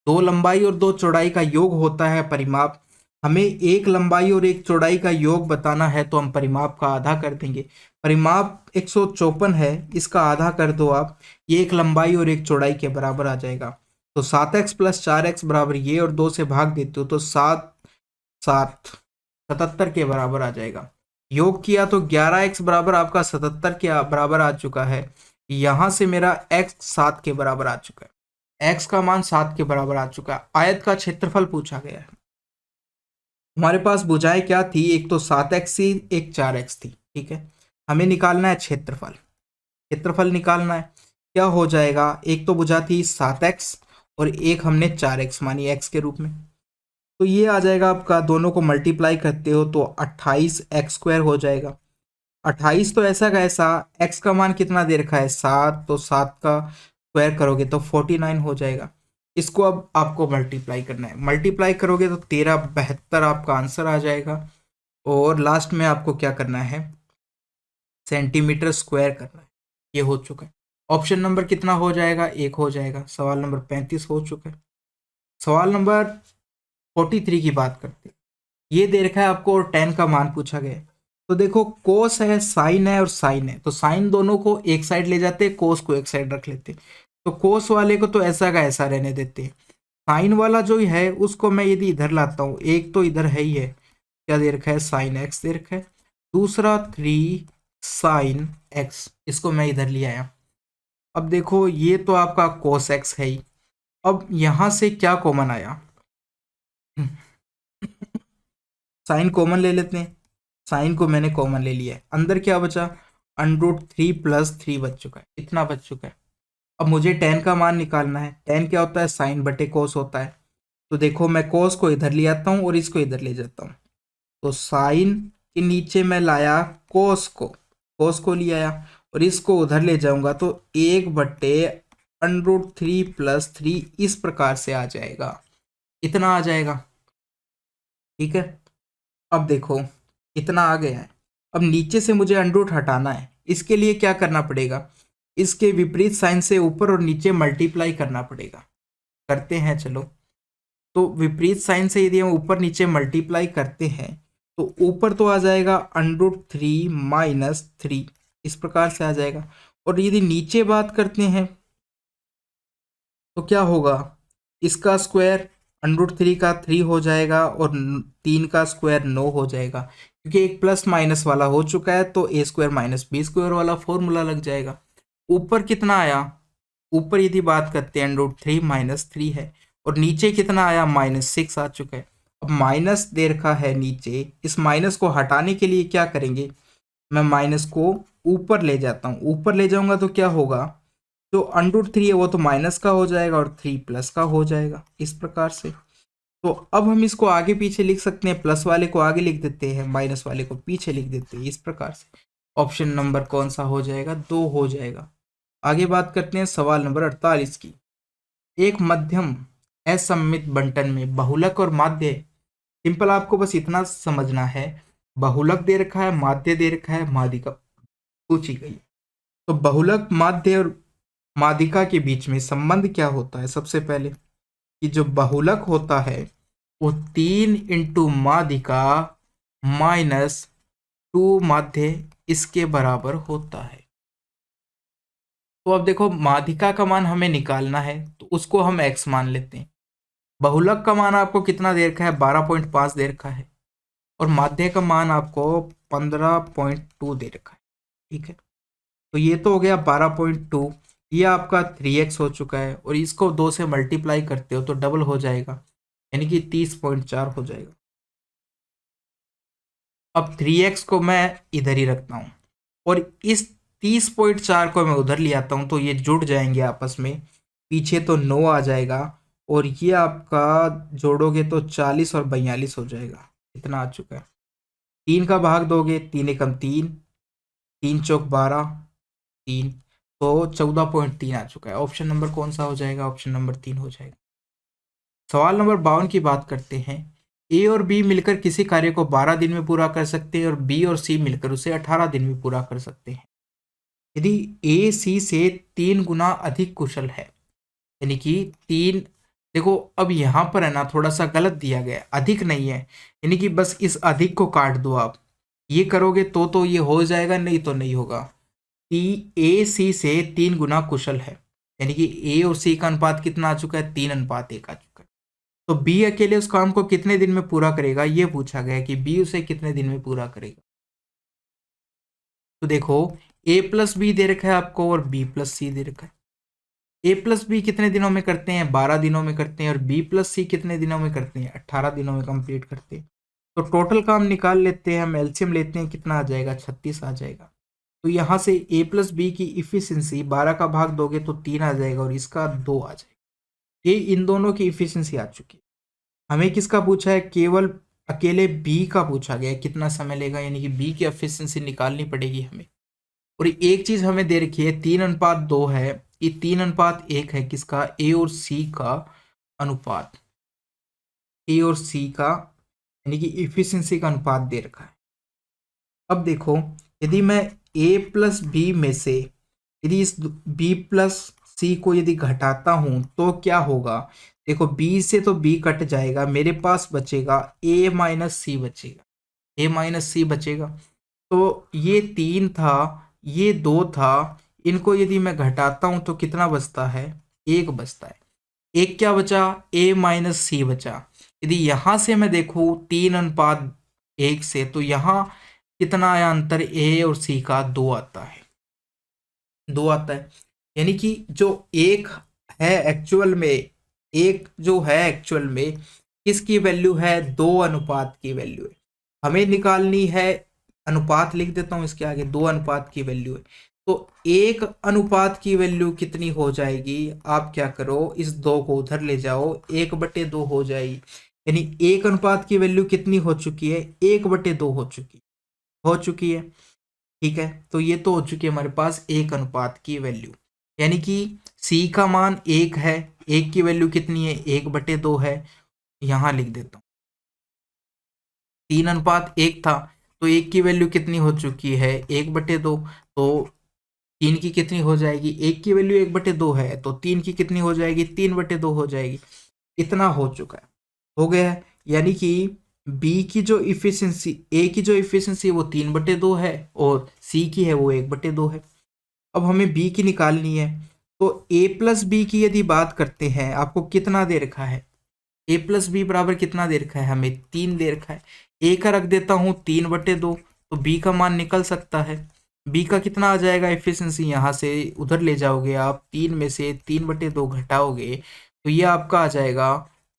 2 लंबाई और 2 चौड़ाई का योग होता है परिमाप। हमें एक लंबाई और एक चौड़ाई का योग बताना है तो हम परिमाप का आधा कर देंगे। परिमाप 154 है, इसका आधा कर दो आप, ये एक लंबाई और एक चौड़ाई के बराबर आ जाएगा। तो 7x प्लस 4x बराबर ये, और 2 से भाग देते हो तो 7 7 77 के बराबर आ जाएगा। योग किया तो 11x बराबर आपका 77 के बराबर आ चुका है। यहां से मेरा x 7 के बराबर आ चुका है, x का मान 7 के बराबर आ चुका है। आयत का क्षेत्रफल पूछा गया है। हमारे पास भुजाएं क्या थी, एक तो 7x थी, एक 4x थी, ठीक है। हमें निकालना है क्षेत्रफल, क्षेत्रफल निकालना है। क्या हो जाएगा, एक तो भुजा थी 7x और एक हमने 4x मानी x के रूप में, तो ये आ जाएगा आपका, दोनों को मल्टीप्लाई करते हो तो 28x² हो जाएगा। 28 तो ऐसा का ऐसा, x का मान कितना दे रखा है 7, तो 7 का स्क्वायर करोगे तो 49 हो जाएगा। इसको अब आपको मल्टीप्लाई करना है, मल्टीप्लाई करोगे तो 1372 आपका आंसर आ जाएगा। और लास्ट में आपको क्या करना है, सेंटीमीटर स्क्वायर करना है। ये हो चुका है। ऑप्शन नंबर कितना हो जाएगा, 1 हो जाएगा। सवाल नंबर 35 हो चुका है। सवाल नंबर 43 की बात करते हैं। ये दे रखा है आपको और tan का मान पूछा गया है। तो देखो कोस है, साइन है और साइन है, तो साइन दोनों को एक साइड ले जाते हैं, कोस को एक साइड रख लेते हैं। तो कोस वाले को तो ऐसा का ऐसा रहने देते हैं। साइन वाला जो है उसको मैं यदि इधर लाता हूँ, एक तो इधर है ही है, क्या दे रखा है साइन x दे रखा है, दूसरा 3 साइन x, इसको मैं इधर ले आया। अब देखो ये तो आपका कोस x है ही। अब यहां से क्या कॉमन आया, साइन कॉमन ले लेते हैं। साइन को मैंने कॉमन ले लिया है, अंदर क्या बचा, √3 + 3 बच चुका है, इतना बच चुका है। अब मुझे tan का मान निकालना है। tan क्या होता है, साइन बटे कोस होता है। तो देखो मैं कोस को इधर ले आता हूँ और इसको इधर ले जाता हूँ, तो साइन के नीचे मैं लाया कोस को ले आया और इसको उधर ले जाऊंगा तो 1/√3 + 3 इस प्रकार से आ जाएगा, इतना आ जाएगा, ठीक है। अब देखो इतना आ गया है। अब नीचे से मुझे अंडरूट हटाना है, इसके लिए क्या करना पड़ेगा, इसके विपरीत साइन से ऊपर और नीचे मल्टीप्लाई करना पड़ेगा। करते हैं चलो। तो विपरीत साइन से यदि हम ऊपर नीचे मल्टीप्लाई करते हैं तो ऊपर तो आ जाएगा √3 - 3, इस प्रकार से आ जाएगा। और यदि नीचे बात करते हैं तो क्या होगा, इसका स्क्वायर √3 का 3 हो जाएगा और 3 का स्क्वायर 9 हो जाएगा, क्योंकि एक प्लस माइनस वाला हो चुका है तो a² - b² वाला फॉर्मूला लग जाएगा। ऊपर कितना आया, ऊपर यदि बात करते हैं √3 - 3 है, और नीचे कितना आया -6 आ चुका है। अब माइनस दे रखा है नीचे, इस माइनस को हटाने के लिए क्या करेंगे, मैं माइनस को ऊपर ले जाता हूँ, ऊपर ले जाऊंगा तो क्या होगा, जो √3 है वो तो माइनस का हो जाएगा और 3 प्लस का हो जाएगा, इस प्रकार से। तो अब हम इसको आगे पीछे लिख सकते हैं, प्लस वाले को आगे लिख देते हैं, माइनस वाले को पीछे लिख देते हैं, इस प्रकार से। ऑप्शन नंबर कौन सा हो जाएगा, 2 हो जाएगा। आगे बात करते हैं सवाल नंबर 48 की। एक मध्यम असममित बंटन में बहुलक और माध्य, सिंपल आपको बस इतना समझना है, बहुलक दे रखा है, माध्य दे रखा है, माध्यिका पूछी गई। तो बहुलक, माध्य और माध्यिका के बीच में संबंध क्या होता है, सबसे पहले कि जो बहुलक होता है वो 3 × माध्यिका -2 माध्य इसके बराबर होता है। तो अब देखो माध्यिका का मान हमें निकालना है तो उसको हम x मान लेते हैं। बहुलक का मान आपको कितना दे रखा है, 12.5 दे रखा है, और माध्य का मान आपको 15.2 दे रखा है, ठीक है। तो ये तो हो गया 12.2, ये आपका 3x हो चुका है, और इसको 2 से मल्टीप्लाई करते हो तो डबल हो जाएगा, यानी कि 30.4 हो जाएगा। अब 3x को मैं इधर ही रखता हूँ और इस 30.4 को मैं उधर ले आता हूँ, तो ये जुड़ जाएंगे आपस में, पीछे तो 9 आ जाएगा, और ये आपका जोड़ोगे तो 40 और 42 हो जाएगा, इतना आ चुका है। 3 का भाग दोगे, 3 एकम 3, 3 चौक 12, 3, तो 14.3 आ चुका है। ऑप्शन नंबर कौन सा हो जाएगा, ऑप्शन नंबर 3 हो जाएगा। सवाल नंबर 52 की बात करते हैं। ए और बी मिलकर किसी कार्य को 12 दिन में पूरा कर सकते हैं और बी और सी मिलकर उसे 18 दिन में पूरा कर सकते हैं। यदि ए सी से 3 गुना अधिक कुशल है, यानी कि 3, देखो अब यहाँ पर है ना थोड़ा सा गलत दिया गया है, अधिक नहीं है, यानी कि बस इस अधिक को काट दो आप। ये करोगे तो ये हो जाएगा, नहीं तो नहीं होगा। कि ए सी से 3 गुना कुशल है, यानी कि ए और सी का अनुपात कितना आ चुका है, 3:1 आ चुका है। तो बी अकेले उस काम को कितने दिन में पूरा करेगा, ये पूछा गया है कि बी उसे कितने दिन में पूरा करेगा। तो देखो ए प्लस बी दे रखा है आपको और बी प्लस सी दे रखा है। ए प्लस बी कितने दिनों में करते हैं, 12 दिनों में करते हैं, और बी प्लस सी कितने दिनों में करते हैं, 18 दिनों में कंप्लीट करते हैं। तो टोटल काम निकाल लेते हैं, हम एलसीएम लेते हैं, कितना आ जाएगा, 36 आ जाएगा। तो यहाँ से ए प्लस बी की इफिशियंसी 12 का भाग दोगे तो 3 आ जाएगा और इसका 2 आ जाएगा। ये इन दोनों की इफिशियंसी आ चुकी है। हमें किसका पूछा है, केवल अकेले बी का पूछा गया है, कितना समय लेगा, यानी कि बी की एफिशिएंसी निकालनी पड़ेगी हमें। और एक चीज हमें दे रखी है 3:2 है, ये 3:1 है किसका, ए और सी का अनुपात, ए और सी का यानी कि इफिशियंसी का अनुपात दे रखा है। अब देखो यदि मैं ए प्लस बी में से यदि इस बी प्लस सी को यदि घटाता हूं तो क्या होगा, देखो बी से तो बी कट जाएगा, मेरे पास बचेगा ए माइनस सी बचेगा, ए माइनस सी बचेगा। तो ये 3 था, ये 2 था, इनको यदि मैं घटाता हूं तो कितना बचता है, 1 बचता है। एक क्या बचा, ए माइनस सी बचा। यदि यहां से मैं देखूं 3:1 से, तो यहाँ कितना आया अंतर, ए और सी का 2 आता है, 2 आता है। यानी कि जो एक है एक्चुअल में, एक जो है एक्चुअल में किसकी वैल्यू है, 2 अनुपात की वैल्यू है। हमें निकालनी है, अनुपात लिख देता हूं इसके आगे, 2 अनुपात की वैल्यू है। तो 1 अनुपात की वैल्यू कितनी हो जाएगी, आप क्या करो, इस 2 को उधर ले जाओ, 1/2 हो जाएगी। यानी 1 अनुपात की वैल्यू कितनी हो चुकी है, 1/2 हो चुकी है। ठीक है, तो ये तो हो चुकी है हमारे पास 1 अनुपात की वैल्यू, यानी कि सी का मान 1 है, 1 की वैल्यू कितनी है, 1/2 है। यहाँ लिख देता हूँ 3:1 था, तो 1 की वैल्यू कितनी हो चुकी है, 1/2। तो 3 की कितनी हो जाएगी, 1 की वैल्यू 1/2 है, तो 3 की कितनी हो जाएगी, 3/2 हो जाएगी। इतना हो चुका है, हो गया है। यानी कि बी की जो इफिशियंसी, ए की जो इफिशियंसी वो 3/2 है और सी की है वो 1/2 है। अब हमें बी की निकालनी है, तो ए प्लस बी की यदि बात करते हैं, आपको कितना दे रखा है, ए प्लस बी बराबर कितना दे रखा है, हमें 3 दे रखा है। ए का रख देता हूँ 3/2, तो बी का मान निकल सकता है। बी का कितना आ जाएगा एफिशिएंसी, यहाँ से उधर ले जाओगे आप, 3 में से 3/2 घटाओगे तो ये आपका आ जाएगा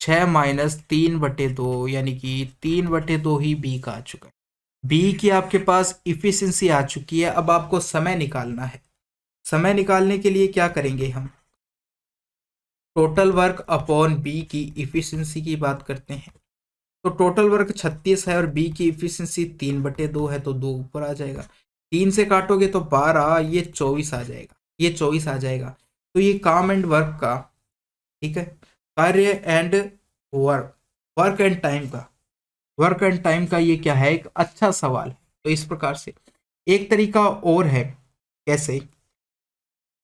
6 माइनस 3/2, यानी कि 3/2 ही बी का आ चुका है। बी की आपके पास इफिशिएंसी आ चुकी है। अब आपको समय निकालना है। समय निकालने के लिए क्या करेंगे हम, टोटल वर्क अपॉन बी की इफिशिएंसी की बात करते हैं। तो टोटल वर्क 36 है और बी की इफिशिएंसी 3/2 है, तो 2 ऊपर आ जाएगा। 3 से काटोगे तो 12, ये 24 आ जाएगा, ये 24 आ जाएगा। तो ये काम एंड वर्क का, ठीक है, कार्य and work, work and time का, वर्क एंड टाइम का ये क्या है, एक अच्छा सवाल है। तो इस प्रकार से एक तरीका और है, कैसे,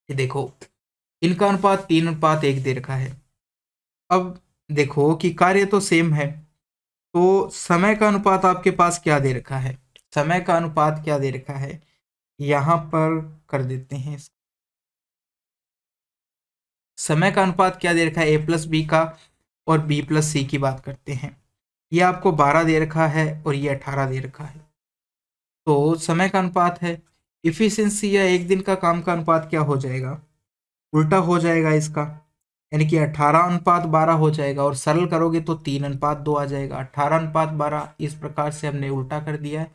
ये देखो इनका अनुपात 3:1 दे रखा है। अब देखो कि कार्य तो सेम है, तो समय का अनुपात आपके पास क्या दे रखा है, समय का अनुपात क्या दे रखा है, यहाँ पर कर देते हैं। समय का अनुपात क्या दे रखा है, ए प्लस बी का और बी प्लस सी की बात करते हैं। ये आपको 12 दे रखा है और ये 18 दे रखा है। तो समय का अनुपात है, इफिशियंसी या एक दिन का काम का अनुपात क्या हो जाएगा, उल्टा हो जाएगा इसका, यानी कि 18:12 हो जाएगा। और सरल करोगे तो 3:2 आ जाएगा। 18:12 इस प्रकार से हमने उल्टा कर दिया है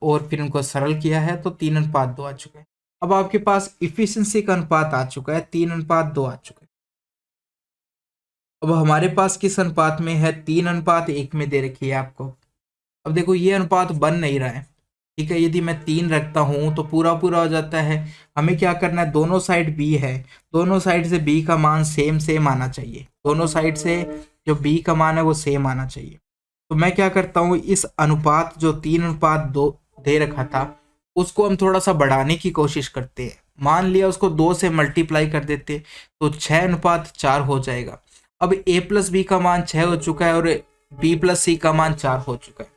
और फिर उनको सरल किया है, तो 3:2 आ चुका है। अब आपके पास इफिशियंसी का अनुपात आ चुका है, 3:2 आ चुका है। अब हमारे पास किस अनुपात में है, 3:1 में दे रखी है आपको। अब देखो ये अनुपात बन नहीं रहा है, ठीक है। यदि मैं 3 रखता हूं तो पूरा पूरा हो जाता है। हमें क्या करना है, दोनों साइड बी है, दोनों साइड से बी का मान सेम सेम आना चाहिए, दोनों साइड से जो बी का मान है वो सेम आना चाहिए। तो मैं क्या करता हूँ, इस अनुपात जो 3:2 दे रखा था उसको हम थोड़ा सा बढ़ाने की कोशिश करते हैं। मान लिया उसको 2 से मल्टीप्लाई कर देते तो 6:4 हो जाएगा। अब a प्लस बी का मान 6 हो चुका है और b प्लस सी का मान 4 हो चुका है।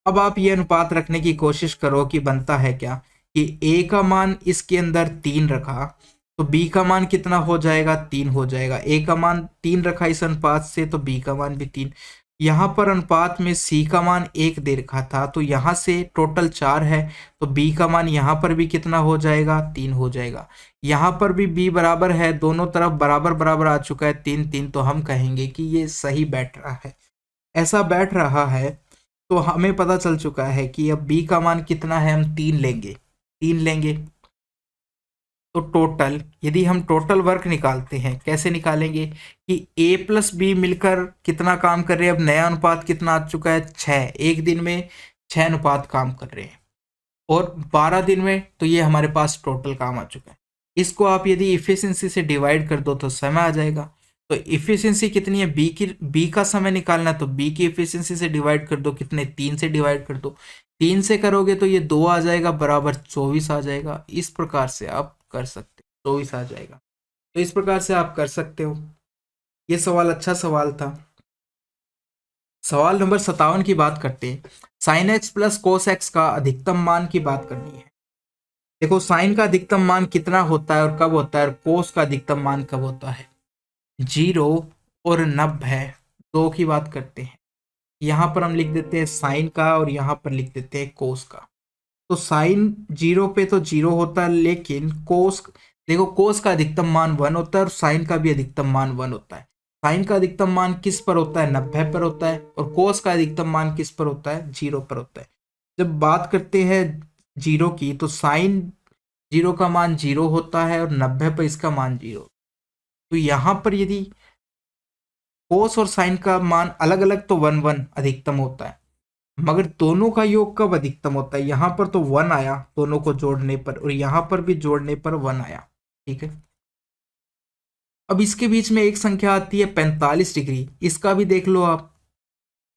अब आप ये अनुपात रखने की कोशिश करो कि बनता है क्या, कि a का मान इसके अंदर 3 रखा तो b का मान कितना हो जाएगा, 3 हो जाएगा। a का मान 3 रखा इस अनुपात से तो b का मान भी 3। यहाँ पर अनुपात में c का मान 1 दे रखा था तो यहाँ से टोटल 4 है तो b का मान यहाँ पर भी कितना हो जाएगा, 3 हो जाएगा। यहाँ पर भी b बराबर है, दोनों तरफ बराबर बराबर आ चुका है 3 3, तो हम कहेंगे कि ये सही बैठ रहा है। ऐसा बैठ रहा है तो हमें पता चल चुका है कि अब b का मान कितना है, हम 3 लेंगे, 3 लेंगे। तो टोटल, यदि हम टोटल वर्क निकालते हैं, कैसे निकालेंगे कि a प्लस बी मिलकर कितना काम कर रहे हैं। अब नया अनुपात कितना आ चुका है, 6। एक दिन में 6 अनुपात काम कर रहे हैं और 12 दिन में तो ये हमारे पास टोटल काम आ चुका है। इसको आप यदि इफिशिएंसी से डिवाइड कर दो तो समय आ जाएगा। तो इफिशिएंसी कितनी है, बी का समय निकालना है तो बी की इफिशिएंसी से डिवाइड कर दो, कितने, 3 से डिवाइड कर दो। 3 से करोगे तो ये 2 आ जाएगा बराबर 24 आ जाएगा। इस प्रकार से आप कर सकते हो, 24 आ जाएगा। तो इस प्रकार से आप कर सकते हो। ये सवाल अच्छा सवाल था। सवाल नंबर 57 की बात करते हैं। Sine x plus cos x का अधिकतम मान की बात करनी है। देखो साइन का अधिकतम मान कितना होता है और कब होता है, और कोस का अधिकतम मान कब होता है। 0 और 90 दो की बात करते हैं। यहाँ पर हम लिख देते हैं साइन का और यहाँ पर लिख देते हैं कोस का। तो साइन 0 पे तो 0 होता है, लेकिन कोस, देखो कोस का अधिकतम मान 1 होता है और साइन का भी अधिकतम मान 1 होता है। साइन का अधिकतम मान किस पर होता है, 90 पर होता है, और कोस का अधिकतम मान किस पर होता है, 0 पर होता है। जब बात करते हैं 0 की तो साइन 0 का मान 0 होता है और 90 पर इसका मान 0। तो यहाँ पर यदि कोस और साइन का मान अलग अलग तो 1 1 अधिकतम होता है, मगर दोनों का योग कब अधिकतम होता है, यहाँ पर तो 1 आया दोनों को जोड़ने पर और यहाँ पर भी जोड़ने पर 1 आया। ठीक है, अब इसके बीच में एक संख्या आती है 45 डिग्री, इसका भी देख लो आप।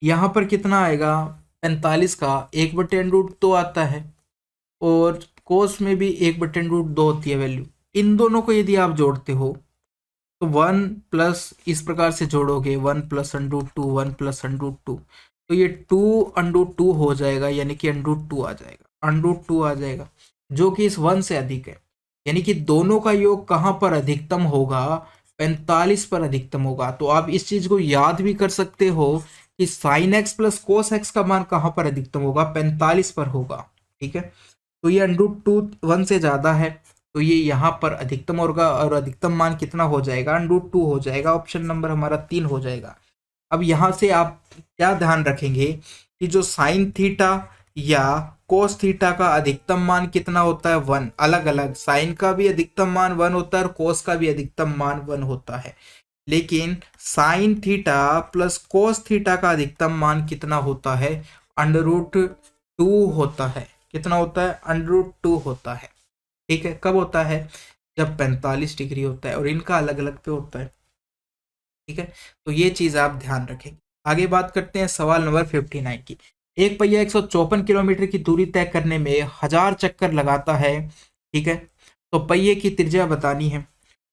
यहाँ पर कितना आएगा, 45 का 1/√2 आता है और कोस में भी 1/√2 होती है वैल्यू। इन दोनों को यदि आप जोड़ते हो तो 1 प्लस, इस प्रकार से जोड़ोगे 1 + √2 1 + √2, तो ये 2 √2 हो जाएगा, यानी कि √2 आ जाएगा, √2 आ जाएगा, जो कि इस 1 से अधिक है। यानी कि दोनों का योग कहाँ पर अधिकतम होगा, 45 पर अधिकतम होगा। तो आप इस चीज को याद भी कर सकते हो कि sine x plus cos x का मान कहाँ पर अधिकतम होगा, 45 पर होगा। ठीक है, तो ये √2 1 से ज्यादा है तो ये यहाँ पर अधिकतम होगा और अधिकतम मान कितना हो जाएगा, √2 हो जाएगा। ऑप्शन नंबर हमारा 3 हो जाएगा। अब यहाँ से आप क्या ध्यान रखेंगे कि जो साइन थीटा या कोस थीटा का अधिकतम मान कितना होता है, 1। अलग अलग, साइन का भी अधिकतम मान 1 होता है और कोस का भी अधिकतम मान 1 होता है, लेकिन sine theta plus cos theta का अधिकतम मान कितना होता है, √2 होता है। कितना होता है, √2 होता है। ठीक है, कब होता है, जब 45 डिग्री होता है और इनका अलग अलग पे होता है। ठीक है, तो ये चीज आप ध्यान रखेंगे। आगे बात करते हैं सवाल नंबर 59 की। एक पहिया 154 किलोमीटर की दूरी तय करने में 1000 चक्कर लगाता है। ठीक है, तो पहिए की त्रिज्या बतानी है।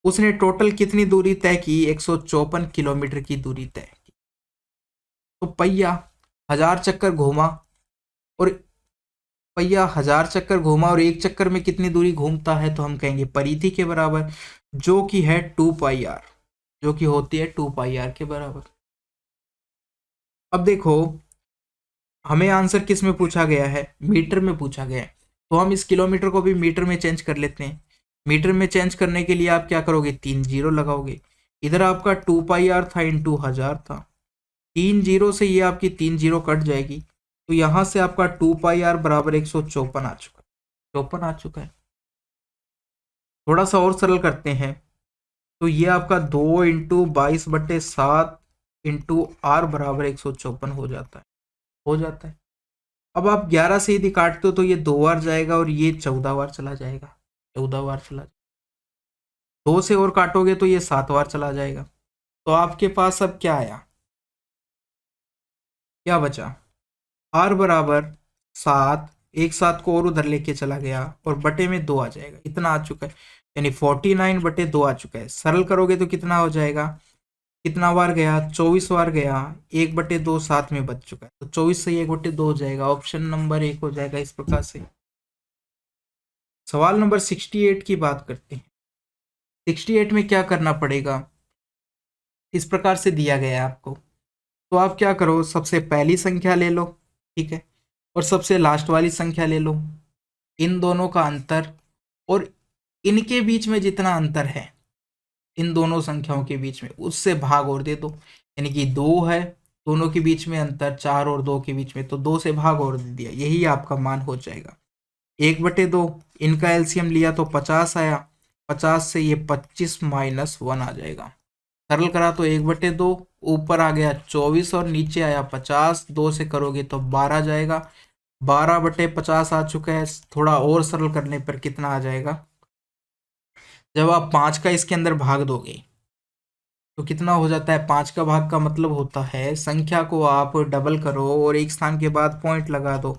उसने टोटल कितनी दूरी तय की, 154 किलोमीटर की दूरी तय की। तो पहिया 1000 चक्कर घूमा और पहिया 1000 चक्कर घूमा और एक चक्कर में कितनी दूरी घूमता है, तो हम कहेंगे परिधि के बराबर, जो कि है 2πr, जो कि होती है 2πr के बराबर। अब देखो हमें आंसर किस में पूछा गया है, मीटर में पूछा गया है, तो हम इस किलोमीटर को भी मीटर में चेंज कर लेते हैं। मीटर में चेंज करने के लिए आप क्या करोगे, 3 जीरो लगाओगे। इधर आपका 2πr था इंटू 1000 था, 3 जीरो से ये आपकी 3 जीरो कट जाएगी, तो यहाँ से आपका 2πr बराबर 154 आ चुका है, 54 आ चुका है। थोड़ा सा और सरल करते हैं, तो ये आपका 2 इंटू 22/7 इंटू आर बराबर 154 हो जाता है, हो जाता है। अब आप 11 से यदि काटते हो तो ये 2 बार जाएगा और ये 14 बार चला जाएगा, 14 बार चला जाएगा। 2 से और काटोगे तो ये 7 बार चला जाएगा। तो आपके पास अब क्या आया, क्या बचा, आर बराबर 7, एक 7 को और उधर लेके चला गया और बटे में 2 आ जाएगा, इतना आ चुका है, यानी 49/2 आ चुका है। सरल करोगे तो कितना हो जाएगा, कितना बार गया, 24 बार गया, 1/2 साथ में बच चुका है, तो 24 से 1/2 हो जाएगा, ऑप्शन नंबर 1 हो जाएगा इस प्रकार से। सवाल नंबर 68 की बात करते हैं। 68 में क्या करना पड़ेगा, इस प्रकार से दिया गया है आपको। तो आप क्या करो, सबसे पहली संख्या ले लो, ठीक है, और सबसे लास्ट वाली संख्या ले लो, इन दोनों का अंतर और इनके बीच में जितना अंतर है इन दोनों संख्याओं के बीच में, उससे भाग और दे दो। यानी कि 2 है, दोनों के बीच में अंतर 4 और 2 के बीच में, तो 2 से भाग और दे दिया, यही आपका मान हो जाएगा 1/2। इनका एलसीएम लिया तो 50 आया, 50 से ये 25 माइनस 1 आ जाएगा। सरल करा तो 1/2, ऊपर आ गया 24 और नीचे आया 50, 2 से करोगे तो 12 जाएगा, 12/50 आ चुका है। थोड़ा और सरल करने पर कितना आ जाएगा, जब आप 5 का इसके अंदर भाग दोगे तो कितना हो जाता है, 5 का भाग का मतलब होता है संख्या को आप डबल करो और एक स्थान के बाद पॉइंट लगा दो।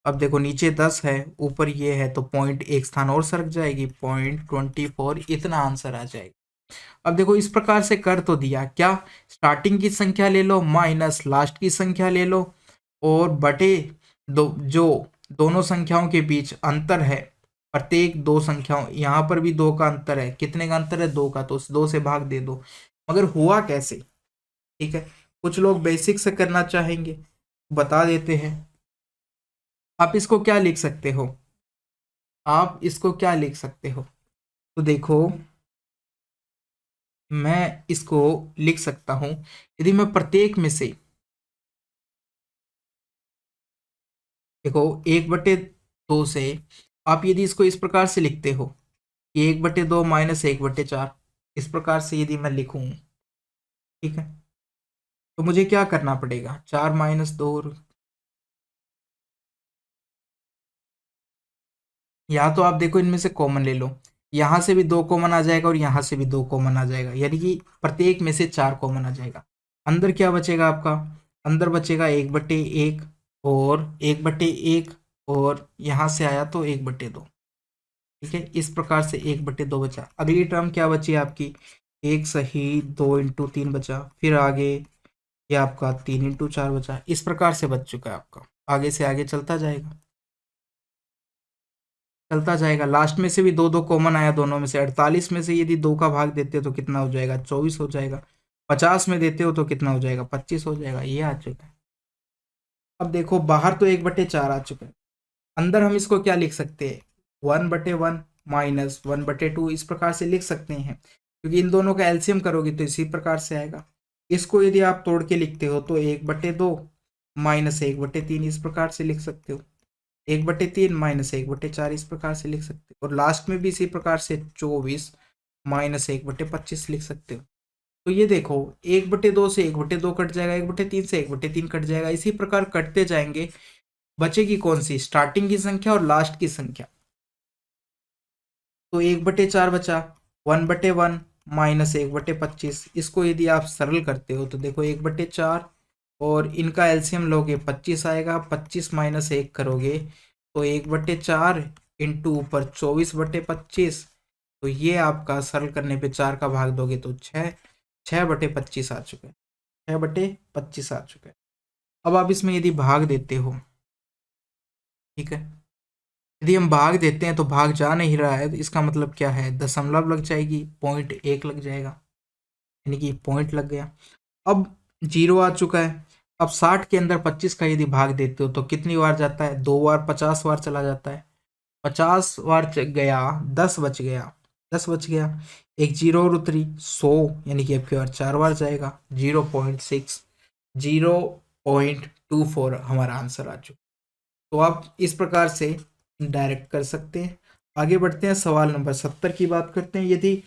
अब देखो नीचे 10 है, ऊपर ये है, तो पॉइंट एक स्थान और सरक जाएगी, .24, इतना आंसर आ जाएगा। अब देखो इस प्रकार से कर तो दिया, क्या स्टार्टिंग की संख्या ले लो माइनस लास्ट की संख्या ले लो और बटे दो, जो दोनों संख्याओं के बीच अंतर है, प्रत्येक दो संख्याओं, यहाँ पर भी 2 का अंतर है, कितने का अंतर है, 2 का, तो उस 2 से भाग दे दो। मगर हुआ कैसे, ठीक है, कुछ लोग बेसिक से करना चाहेंगे, बता देते हैं। आप इसको क्या लिख सकते हो, आप इसको क्या लिख सकते हो, तो देखो मैं इसको लिख सकता हूं, यदि मैं प्रत्येक में से, देखो 1/2 से, आप यदि इसको इस प्रकार से लिखते हो कि 1/2 माइनस 1/4, इस प्रकार से यदि मैं लिखूं, ठीक है, तो मुझे क्या करना पड़ेगा, 4 माइनस 2, या तो आप देखो इनमें से कॉमन ले लो, यहाँ से भी 2 कॉमन आ जाएगा और यहाँ से भी 2 कॉमन आ जाएगा, यानी कि प्रत्येक में से 4 कॉमन आ जाएगा। अंदर क्या बचेगा आपका, अंदर बचेगा 1/1 और 1/1 और यहाँ से आया तो 1/2, ठीक है, इस प्रकार से 1/2 बचा। अगली टर्म क्या बची आपकी, 1 सही 2 × 3 बचा, फिर आगे ये आपका 3 × 4 बचा, इस प्रकार से बच चुका है आपका। आगे से आगे चलता जाएगा, चलता जाएगा, लास्ट में से भी 2 कॉमन आया, दोनों में से 48 में से यदि 2 का भाग देते हो तो कितना हो जाएगा, 24 हो जाएगा, 50 में देते हो तो कितना हो जाएगा, 25 हो जाएगा, ये आ चुका है। अब देखो बाहर तो 1/4 आ चुका है, अंदर हम इसको क्या लिख सकते हैं, 1/1 माइनस 1/2, इस प्रकार से लिख सकते हैं, क्योंकि इन दोनों का एलसीएम करोगे तो इसी प्रकार से आएगा। इसको यदि आप तोड़ के लिखते हो तो 1/2 माइनस 1/3, इस प्रकार से लिख सकते हो, 1/3 माइनस 1/4, इस प्रकार से लिख सकते हो, और लास्ट में भी इसी प्रकार से 24 माइनस 1/25 लिख सकते हो। तो ये देखो 1/2 से 1/2 कट जाएगा, 1/3 से 1/3 कट जाएगा, इसी प्रकार कटते जाएंगे। बचेगी कौन सी, स्टार्टिंग की संख्या और लास्ट की संख्या, तो 1/4 बचा, 1/1 माइनस 1/25, इसको यदि आप सरल करते हो तो देखो 1/4 और इनका एलसीएम लोगे 25 आएगा, 25 माइनस 1 करोगे तो 1/4 इंटू ऊपर 24/25, तो ये आपका सरल करने पे 4 का भाग दोगे तो 6/25 आ चुका है, 6/25 आ चुका है। अब आप इसमें यदि भाग देते हो, ठीक है, यदि हम भाग देते हैं तो भाग जा नहीं रहा है, तो इसका मतलब क्या है, दशमलव लग जाएगी, .1 लग जाएगा, यानी कि पॉइंट लग गया। अब 0 आ चुका है। अब 60 के अंदर 25 का यदि भाग देते हो तो कितनी बार जाता है, 2 बार, 50 बार चला जाता है, 50 बार गया, 10 बच गया, 10 बच गया, एक जीरो और उतरी, 100, यानी कि आपकी बार 4 बार जाएगा, 0.6, 0.24 हमारा आंसर आ चुका। तो आप इस प्रकार से डायरेक्ट कर सकते हैं। आगे बढ़ते हैं, सवाल नंबर 70 की बात करते हैं। यदि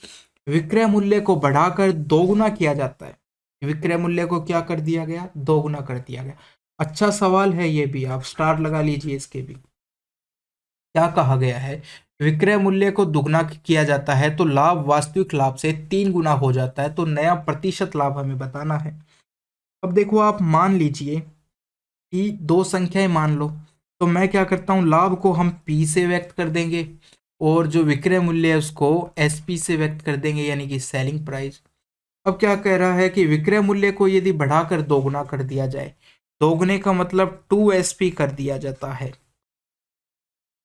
विक्रय मूल्य को बढ़ाकर दोगुना किया जाता है, विक्रय मूल्य को क्या कर दिया गया, दोगुना कर दिया गया। अच्छा सवाल है ये भी, आप स्टार लगा लीजिए इसके भी। क्या कहा गया है, विक्रय मूल्य को दुगना किया जाता है तो लाभ वास्तविक लाभ से 3 गुना हो जाता है, तो नया प्रतिशत लाभ हमें बताना है। अब देखो आप मान लीजिए कि 2 संख्याएं मान लो, तो मैं क्या करता हूँ, लाभ को हम P से व्यक्त कर देंगे और जो विक्रय मूल्य है उसको SP से व्यक्त कर देंगे, यानी कि सेलिंग प्राइस। अब क्या कह रहा है कि विक्रय मूल्य को यदि बढ़ाकर दोगुना कर दिया जाए, दोगुने का मतलब 2SP कर दिया जाता है,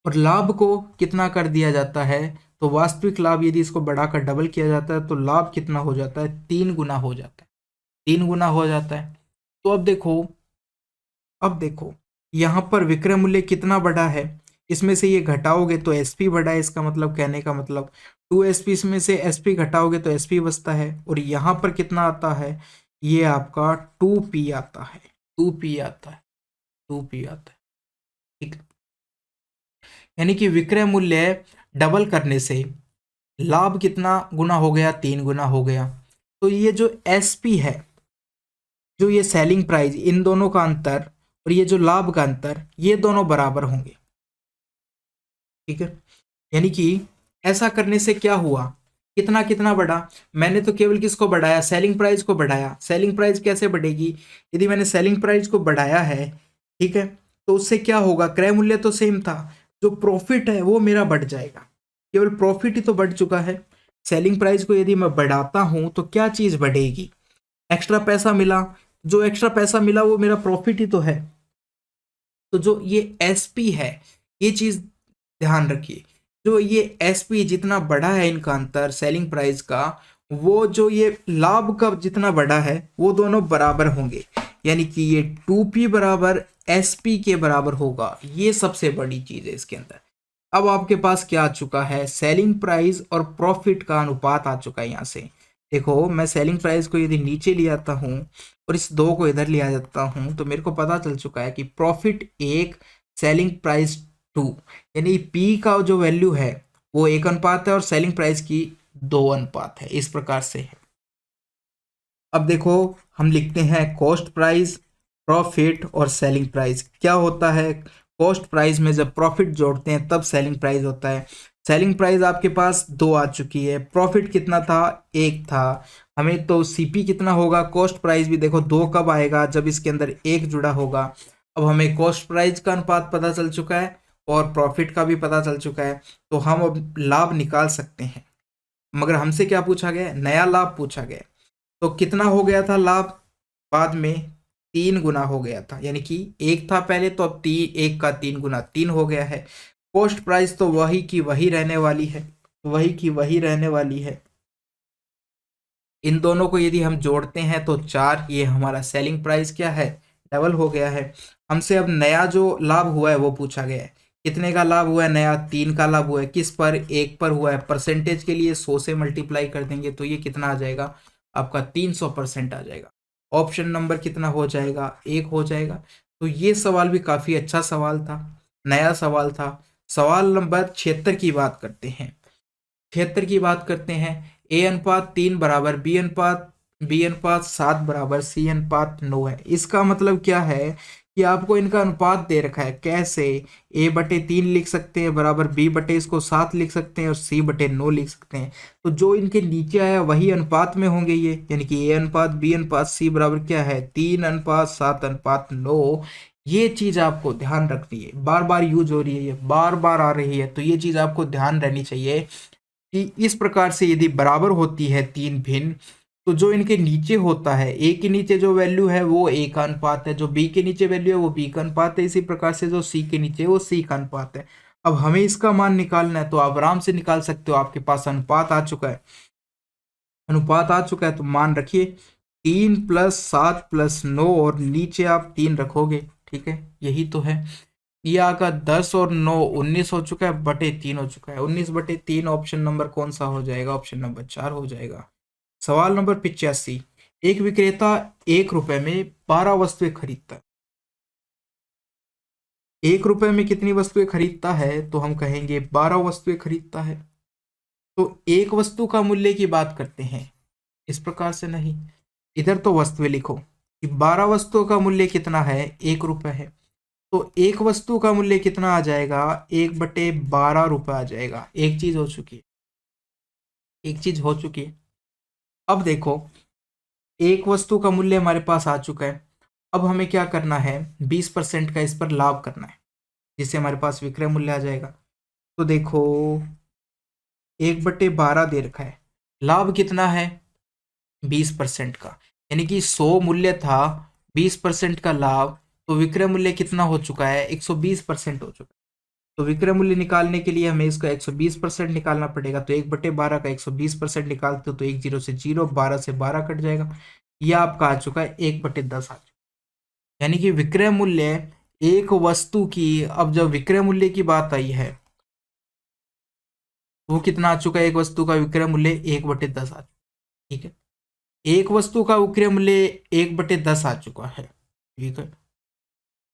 और लाभ को कितना कर दिया जाता है, तो वास्तविक लाभ यदि इसको बढ़ाकर डबल किया जाता है तो लाभ कितना हो जाता है, 3 गुना हो जाता है, 3 गुना हो जाता है। तो अब देखो यहाँ पर विक्रय मूल्य कितना बढ़ा है, इसमें से ये घटाओगे तो एसपी बढ़ा है, इसका मतलब कहने का मतलब 2SP, इसमें से एसपी घटाओगे तो एसपी बचता है, और यहाँ पर कितना आता है, ये आपका 2P आता है, 2P आता है, 2P आता है। ठीक है, यानी कि विक्रय मूल्य डबल करने से लाभ कितना गुना हो गया, 3 गुना हो गया। तो ये जो एसपी है, जो ये सेलिंग प्राइस, इन दोनों का अंतर और ये जो लाभ का अंतर, ये दोनों बराबर होंगे। ठीक है, यानी कि ऐसा करने से क्या हुआ, कितना कितना बढ़ा, मैंने तो केवल किसको बढ़ाया, सेलिंग प्राइस को बढ़ाया। सेलिंग प्राइस कैसे बढ़ेगी, यदि मैंने सेलिंग प्राइस को बढ़ाया है, ठीक है, तो उससे क्या होगा, क्रय मूल्य तो सेम था, जो प्रॉफिट है वो मेरा बढ़ जाएगा, केवल प्रॉफिट ही तो बढ़ चुका है। सेलिंग प्राइस को यदि मैं बढ़ाता हूं तो क्या चीज बढ़ेगी, एक्स्ट्रा पैसा मिला, जो एक्स्ट्रा पैसा मिला वो मेरा प्रॉफिट ही तो है। तो जो ये एसपी है, ये चीज ध्यान रखिए, जो ये एसपी जितना बड़ा है इनका अंतर सेलिंग प्राइस का, वो जो ये लाभ का जितना बड़ा है वो दोनों बराबर होंगे, यानी कि ये 2P बराबर एसपी के बराबर होगा। ये सबसे बड़ी चीज है इसके अंदर। अब आपके पास क्या आ चुका है, सेलिंग प्राइस और प्रॉफिट का अनुपात आ चुका है। यहाँ से देखो, मैं सेलिंग प्राइस को यदि नीचे ले आता हूँ और इस 2 को इधर ले आ जाता हूँ, तो मेरे को पता चल चुका है कि प्रॉफिट 1, सेलिंग प्राइस 2, यानी पी का जो वैल्यू है वो 1 अनुपात है और सेलिंग प्राइस की 2 अनुपात है, इस प्रकार से है। अब देखो, हम लिखते हैं कॉस्ट प्राइस, प्रॉफिट और सेलिंग प्राइस। क्या होता है, कॉस्ट प्राइस में जब प्रॉफिट जोड़ते हैं तब सेलिंग प्राइस होता है। सेलिंग प्राइस आपके पास 2 आ चुकी है, प्रॉफिट कितना था, 1 था, हमें तो सीपी कितना होगा, कॉस्ट प्राइस भी देखो 2 कब आएगा, जब इसके अंदर 1 जुड़ा होगा। अब हमें कॉस्ट प्राइस का अनुपात पता चल चुका है और प्रॉफिट का भी पता चल चुका है, तो हम अब लाभ निकाल सकते हैं। मगर हमसे क्या पूछा गया, नया लाभ पूछा गया। तो कितना हो गया था लाभ, बाद में 3 गुना हो गया था, यानी कि 1 था पहले, तो अब 1 का 3 गुना 3 हो गया है। कॉस्ट प्राइस तो वही की वही रहने वाली है, वही की वही रहने वाली है। इन दोनों को यदि हम जोड़ते हैं तो 4, ये हमारा सेलिंग प्राइस क्या है, डबल हो गया है। हमसे अब नया जो लाभ हुआ है वो पूछा गया है, कितने का लाभ हुआ है, नया 3 का लाभ हुआ है, किस पर, 1 पर हुआ है। परसेंटेज के लिए 100 से मल्टीप्लाई कर देंगे तो ये कितना आ जाएगा, आपका 300% आ जाएगा। ऑप्शन नंबर कितना हो जाएगा, 1 हो जाएगा। तो ये सवाल भी काफ़ी अच्छा सवाल था, नया सवाल था। सवाल नंबर 76 की बात करते हैं। 76 की बात करते हैं, A अनुपात 3 बराबर B अनुपात 7 बराबर C अनुपात 9 है। इसका मतलब क्या है कि आपको इनका अनुपात दे रखा है, कैसे, A/3 लिख सकते हैं बराबर B/ इसको 7 लिख सकते हैं और C/9 लिख सकते हैं। तो जो इनके नीचे आया वही अनुपात में होंगे ये, यानी कि A/B/C बराबर क्या है, 3:7:9। ये चीज आपको ध्यान रखनी है, बार बार यूज हो रही है, ये बार बार आ रही है, तो ये चीज आपको ध्यान रहनी चाहिए कि इस प्रकार से यदि बराबर होती है 3 भिन्न, तो जो इनके नीचे होता है, ए के नीचे जो वैल्यू है वो ए का अनुपात है, जो बी के नीचे वैल्यू है वो बी का अनुपात है, इसी प्रकार से जो सी के नीचे है वो सी का अनुपात है। अब हमें इसका मान निकालना है तो आप आराम से निकाल सकते हो, आपके पास अनुपात आ चुका है, अनुपात आ चुका है, तो मान रखिए 3+7+9 और नीचे आप 3 रखोगे। ठीक है, यही तो है। ये आका 10 और 9 19 हो चुका है, बटे 3 हो चुका है, 19/3। ऑप्शन नंबर कौन सा हो जाएगा, ऑप्शन नंबर 4 हो जाएगा। सवाल नंबर 85, एक विक्रेता 1 रुपए में 12 वस्तुएं खरीदता है। 1 रुपए में कितनी वस्तुएं खरीदता है, तो हम कहेंगे 12 वस्तुएं खरीदता है। तो एक वस्तु का मूल्य की बात करते हैं, इस प्रकार से नहीं, इधर तो वस्तुएं लिखो कि 12 वस्तुओं का मूल्य कितना है, 1 रुपए है। तो एक वस्तु का मूल्य कितना आ जाएगा, 1/12 रुपये आ जाएगा। एक चीज हो चुकी है, एक चीज हो चुकी है। अब देखो, एक वस्तु का मूल्य हमारे पास आ चुका है। अब हमें क्या करना है, 20% का इस पर लाभ करना है, जिससे हमारे पास विक्रय मूल्य आ जाएगा। तो देखो, 1/12 दे रखा है, लाभ कितना है, 20% का, यानी कि 100 मूल्य था, 20% का लाभ, तो विक्रय मूल्य कितना हो चुका है, 120% हो चुका है। तो विक्रय मूल्य निकालने के लिए हमें इसका 120% निकालना पड़ेगा, तो 1/12 का 120% निकालते हो तो 1 0 से 0, 12 से 12 कट जाएगा, यह आपका आ चुका है 1/10 आ चुका है। यानी कि विक्रय मूल्य एक वस्तु की, अब जब विक्रय मूल्य की बात आई है, वो कितना आ चुका है, एक वस्तु का विक्रय मूल्य 1/10 आ चुका है। ठीक है, एक वस्तु का विक्रय मूल्य 1/10 आ चुका है। ठीक है,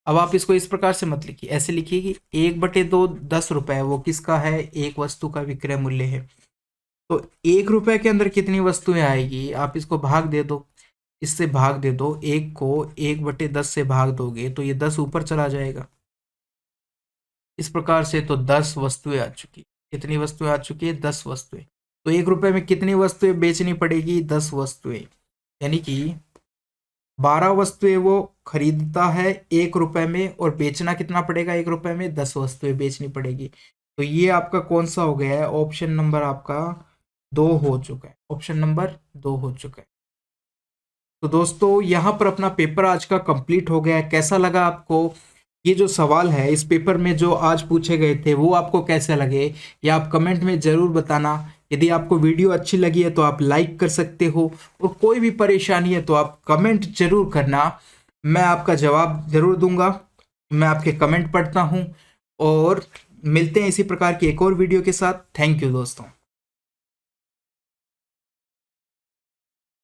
अब आप इसको इस प्रकार से मत लिखिए, ऐसे लिखिए कि 1/2 10 रुपए वो किसका है, एक वस्तु का विक्रय मूल्य है। तो 1 रुपए के अंदर कितनी वस्तुएं आएगी, आप इसको भाग दे दो, इससे भाग दे दो, एक को 1/10 से भाग दोगे तो ये 10 ऊपर चला जाएगा। इस प्रकार से तो 10 वस्तुएं आ चुकी, कितनी वस्तुएं आ चुकी है, 10 वस्तुएं। तो 1 रुपए में कितनी वस्तुएं बेचनी पड़ेगी, 10 वस्तुएं, यानी कि 12 वस्तुएं वो खरीदता है 1 रुपए में, और बेचना कितना पड़ेगा, 1 रुपए में 10 वस्तुएं बेचनी पड़ेगी। तो ये आपका कौन सा हो गया है, ऑप्शन नंबर आपका 2 हो चुका है, ऑप्शन नंबर 2 हो चुका है। तो दोस्तों यहाँ पर अपना पेपर आज का कंप्लीट हो गया है। कैसा लगा आपको ये जो सवाल है इस पेपर में जो आज पूछे गए थे, वो आपको कैसे लगे, या आप कमेंट में ज़रूर बताना। यदि आपको वीडियो अच्छी लगी है तो आप लाइक कर सकते हो, और कोई भी परेशानी है तो आप कमेंट जरूर करना, मैं आपका जवाब जरूर दूंगा। मैं आपके कमेंट पढ़ता हूँ, और मिलते हैं इसी प्रकार की एक और वीडियो के साथ। थैंक यू दोस्तों।